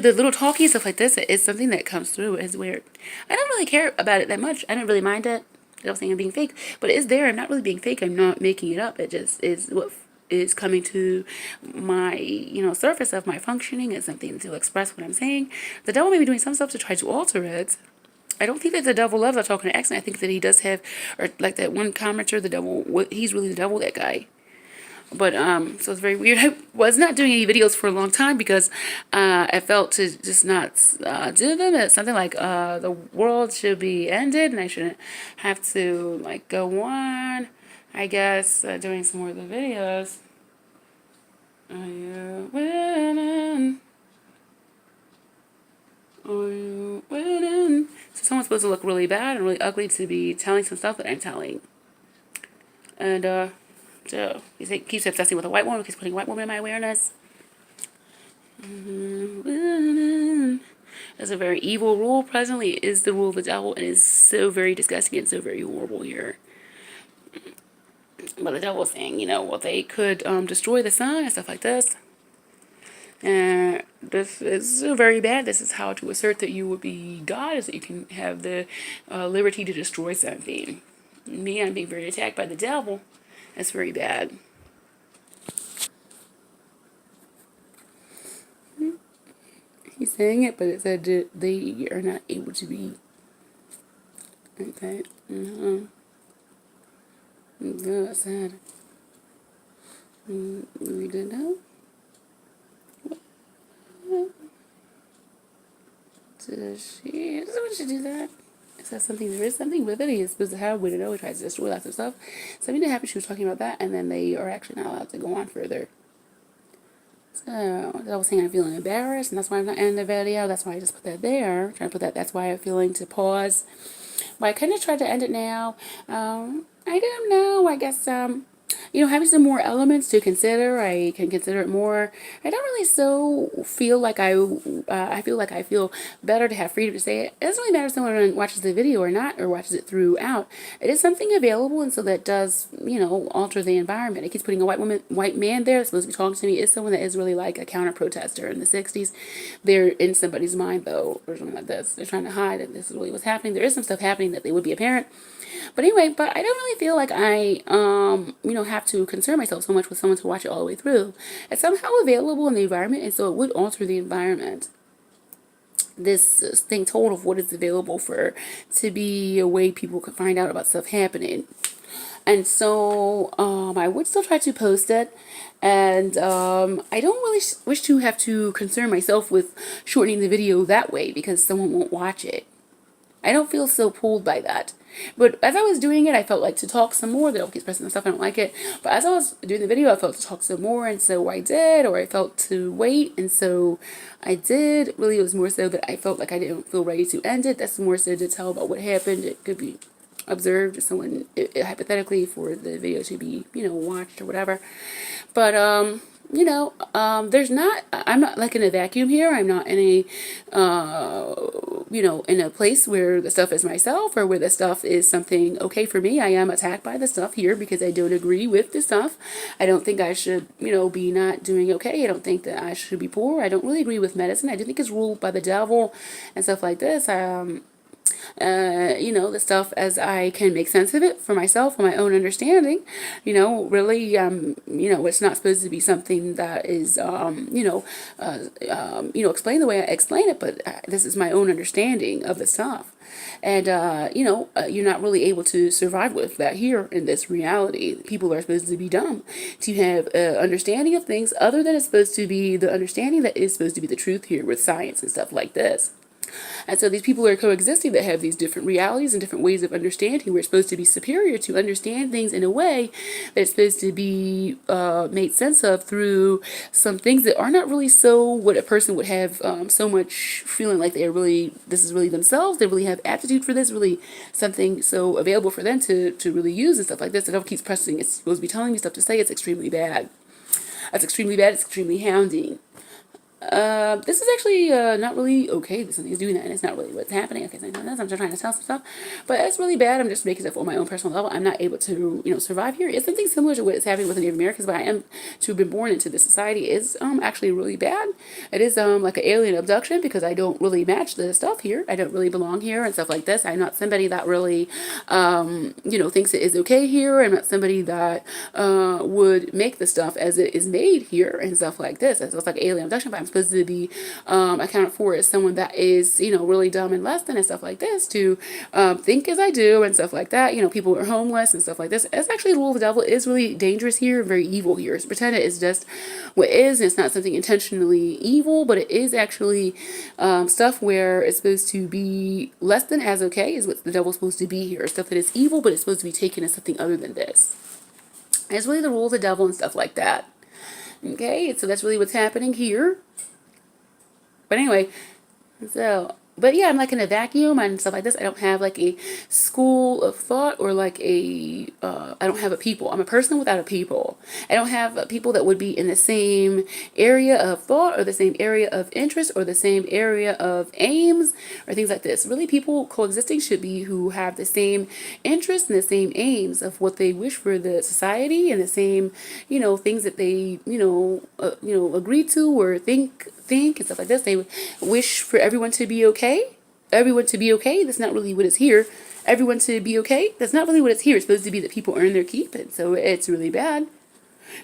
S1: the little talking stuff like this is something that comes through. It's weird. I don't really care about it that much. I don't really mind it. I don't think I'm being fake, but it is there. I'm not really being fake. I'm not making it up. It just is what is coming to my, surface of my functioning. It's something to express what I'm saying. The devil may be doing some stuff to try to alter it. I don't think that the devil loves our talking accent. I think that he does have, or like that one commenter, the devil, he's really the devil, that guy. But, so it's very weird. I was not doing any videos for a long time because I felt to just not do them. It's something like the world should be ended and I shouldn't have to, like, go on, I guess, doing some more of the videos. Are you winning? Are you winning? So someone's supposed to look really bad and really ugly to be telling some stuff that I'm telling. And, so he keeps obsessing with a white woman, keeps putting a white woman in my awareness. That's a very evil rule presently. It is the rule of the devil and is so very disgusting and so very horrible here. But the devil's saying, well, they could destroy the sun and stuff like this. And this is so very bad. This is how to assert that you would be God, is that you can have the liberty to destroy something. Me, I'm being very attacked by the devil. That's very bad. He's saying it, but it said that they are not able to be. Okay. That's sad. We did that. Does she do that? Is that something? There is something with it. He's supposed to have. We don't know. He tries to destroy lots of stuff. Something that happened. She was talking about that, and then they are actually not allowed to go on further. So, I was saying I'm feeling embarrassed, and that's why I'm not ending the video. That's why I just put that there. Trying to put that, that's why I'm feeling to pause. But I kind of tried to end it now. I don't know. I guess, having some more elements to consider, I can consider it more. I don't really so feel like I feel like I feel better to have freedom to say it. It doesn't really matter if someone watches the video or not, or watches it throughout. It is something available, and so that does, alter the environment. It keeps putting a white man there that's supposed to be talking to me. Is someone that is really like a counter protester in the 60s. They're in somebody's mind, though, or something like this. They're trying to hide that this is really what's happening. There is some stuff happening that they would be apparent. But anyway, but I don't really feel like I, have to concern myself so much with someone to watch it all the way through. It's somehow available in the environment, and so it would alter the environment. This thing told of what is available for to be a way people can find out about stuff happening. And so I would still try to post it. And I don't really wish to have to concern myself with shortening the video that way because someone won't watch it. I don't feel so pulled by that. But as I was doing it, I felt like to talk some more. They'll keep pressing stuff, I don't like it. But as I was doing the video, I felt to talk some more, and so I did, or I felt to wait, and so I did. Really, it was more so that I felt like I didn't feel ready to end it. That's more so to tell about what happened. It could be observed, someone, hypothetically, for the video to be, watched or whatever. But, I'm not like in a vacuum here. I'm not in a, in a place where the stuff is myself or where the stuff is something okay for me. I am attacked by the stuff here because I don't agree with the stuff. I don't think I should, be not doing okay. I don't think that I should be poor. I don't really agree with medicine. I do think it's ruled by the devil and stuff like this. The stuff as I can make sense of it for myself, for my own understanding. Really, it's not supposed to be something that is, explained the way I explain it, but this is my own understanding of the stuff. And, you're not really able to survive with that here in this reality. People are supposed to be dumb to have understanding of things other than it's supposed to be the understanding that is supposed to be the truth here with science and stuff like this. And so these people are coexisting that have these different realities and different ways of understanding. We're supposed to be superior to understand things in a way that's supposed to be made sense of through some things that are not really so what a person would have so much feeling like they're really, this is really themselves. They really have aptitude for this, really something so available for them to really use and stuff like this. The devil keeps pressing. It's supposed to be telling me stuff to say. It's extremely bad. That's extremely bad. It's extremely hounding. This is actually not really okay that something's doing that, and it's not really what's happening. Okay, so I'm just trying to tell some stuff, but it's really bad. I'm just making stuff on my own personal level. I'm not able to, survive here. It's something similar to what is happening with the Native Americans, but I am to have been born into this society is actually really bad. It is like an alien abduction because I don't really match the stuff here. I don't really belong here and stuff like this. I'm not somebody that really, thinks it is okay here. I'm not somebody that would make the stuff as it is made here and stuff like this. So it's like alien abduction, but I'm supposed to be accounted for as someone that is, really dumb and less than and stuff like this to think as I do and stuff like that. People are homeless and stuff like this. It's actually the rule of the devil is really dangerous here and very evil here. It's pretend it is just what is, and it's not something intentionally evil, but it is actually stuff where it's supposed to be less than as okay is what the devil's supposed to be here. Stuff that is evil, but it's supposed to be taken as something other than this. It's really the rule of the devil and stuff like that. Okay, so that's really what's happening here. But anyway, but yeah, I'm like in a vacuum and stuff like this. I don't have like a school of thought or like I don't have a people. I'm a person without a people. I don't have people that would be in the same area of thought or the same area of interest or the same area of aims or things like this. Really, people coexisting should be who have the same interests and the same aims of what they wish for the society and the same, things that they, agree to or think and stuff like this. They wish for everyone to be okay. Everyone to be okay. That's not really what is here. Everyone to be okay. That's not really what it's here. It's supposed to be that people earn their keep, and so it's really bad.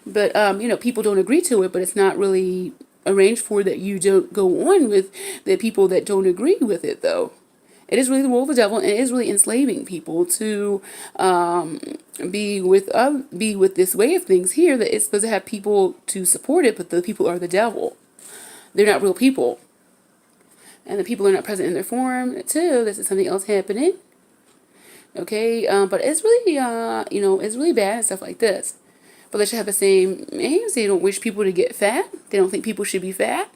S1: But people don't agree to it. But it's not really arranged for that you don't go on with the people that don't agree with it, though. It is really the role of the devil, and it is really enslaving people to be with this way of things here. That it's supposed to have people to support it, but the people are the devil. They're not real people. And the people are not present in their form, too. This is something else happening. Okay, but it's really, it's really bad and stuff like this. but they should have the same aims. They don't wish people to get fat. They don't think people should be fat.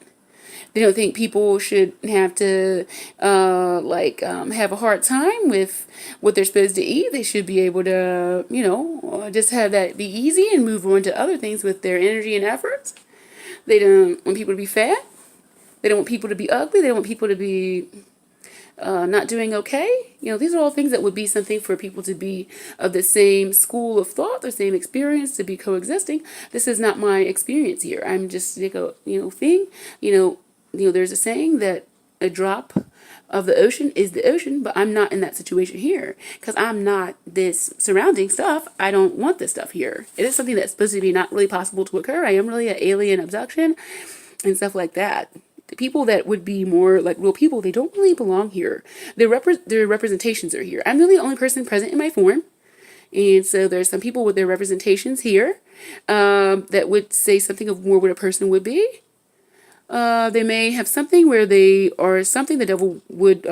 S1: They don't think people should have to have a hard time with what they're supposed to eat. They should be able to, just have that be easy and move on to other things with their energy and efforts. They don't want people to be fat. They don't want people to be ugly. They don't want people to be not doing okay. These are all things that would be something for people to be of the same school of thought, the same experience, to be coexisting. This is not my experience here. I'm just thing. There's a saying that a drop of the ocean is the ocean, but I'm not in that situation here because I'm not this surrounding stuff. I don't want this stuff here. It is something that's supposed to be not really possible to occur. I am really an alien abduction and stuff like that. The people that would be more like real people, they don't really belong here. Their representations are here. I'm really the only person present in my form. And so there's some people with their representations here that would say something of more what a person would be. They may have something where they are something the devil would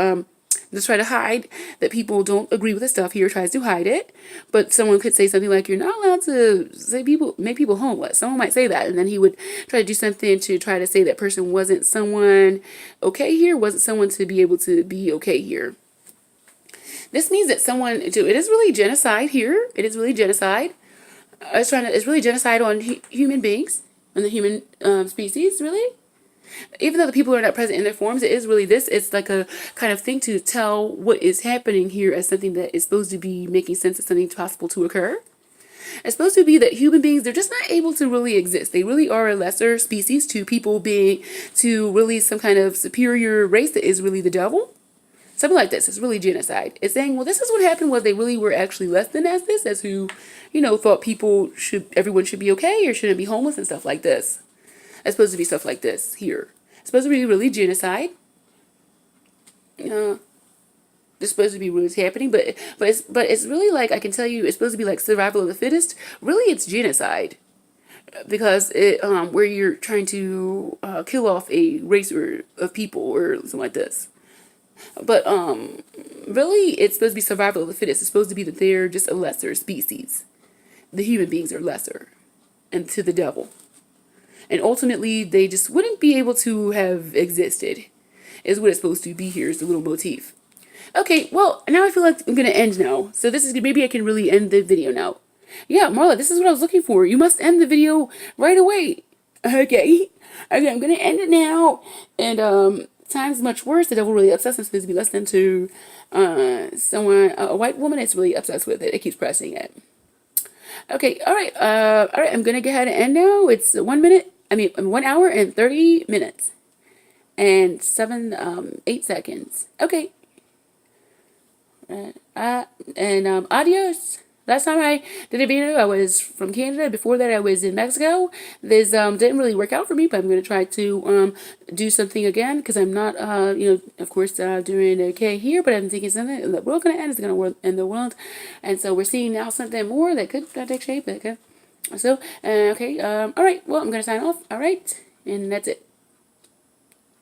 S1: just try to hide, that people don't agree with the stuff here, tries to hide it. But someone could say something like, you're not allowed to make people homeless. Someone might say that, and then he would try to do something to try to say that person wasn't someone okay here, wasn't someone to be able to be okay here. This means that it is really genocide here. It is really genocide. It's really genocide on human beings, on the human species, really. Even though the people are not present in their forms, it is really this. It's like a kind of thing to tell what is happening here as something that is supposed to be making sense of something possible to occur. It's supposed to be that human beings, they're just not able to really exist. They really are a lesser species to people being, to really some kind of superior race that is really the devil. Something like this. It's really genocide. It's saying, well, this is what happened, was they really were actually less than as who, thought everyone should be okay or shouldn't be homeless and stuff like this. It's supposed to be stuff like this here. It's supposed to be really genocide. It's supposed to be what's happening, but it's really like, I can tell you, it's supposed to be like survival of the fittest. Really, it's genocide, because where you're trying to kill off a race of people or something like this. But really, it's supposed to be survival of the fittest. It's supposed to be that they're just a lesser species. The human beings are lesser, and to the devil. And ultimately, they just wouldn't be able to have existed, is what it's supposed to be here, is the little motif. Okay, well, now I feel like I'm going to end now. So maybe I can really end the video now. Yeah, Marla, this is what I was looking for. You must end the video right away. Okay, I'm going to end it now. And time's much worse. The devil really obsessed. I'm supposed to be listening to a white woman. It's really obsessed with it. It keeps pressing it. Okay, all right, I'm going to go ahead and end now. It's 1 hour and 30 minutes and 8 seconds. Okay. Adios. Last time I did a video, I was from Canada. Before that, I was in Mexico. This didn't really work out for me, but I'm going to try to do something again, because I'm not, of course, doing okay here, but I'm thinking something the world going to end, is going to end the world. And so we're seeing now something more that could take shape. So, okay, all right, well, I'm going to sign off. All right, and that's it.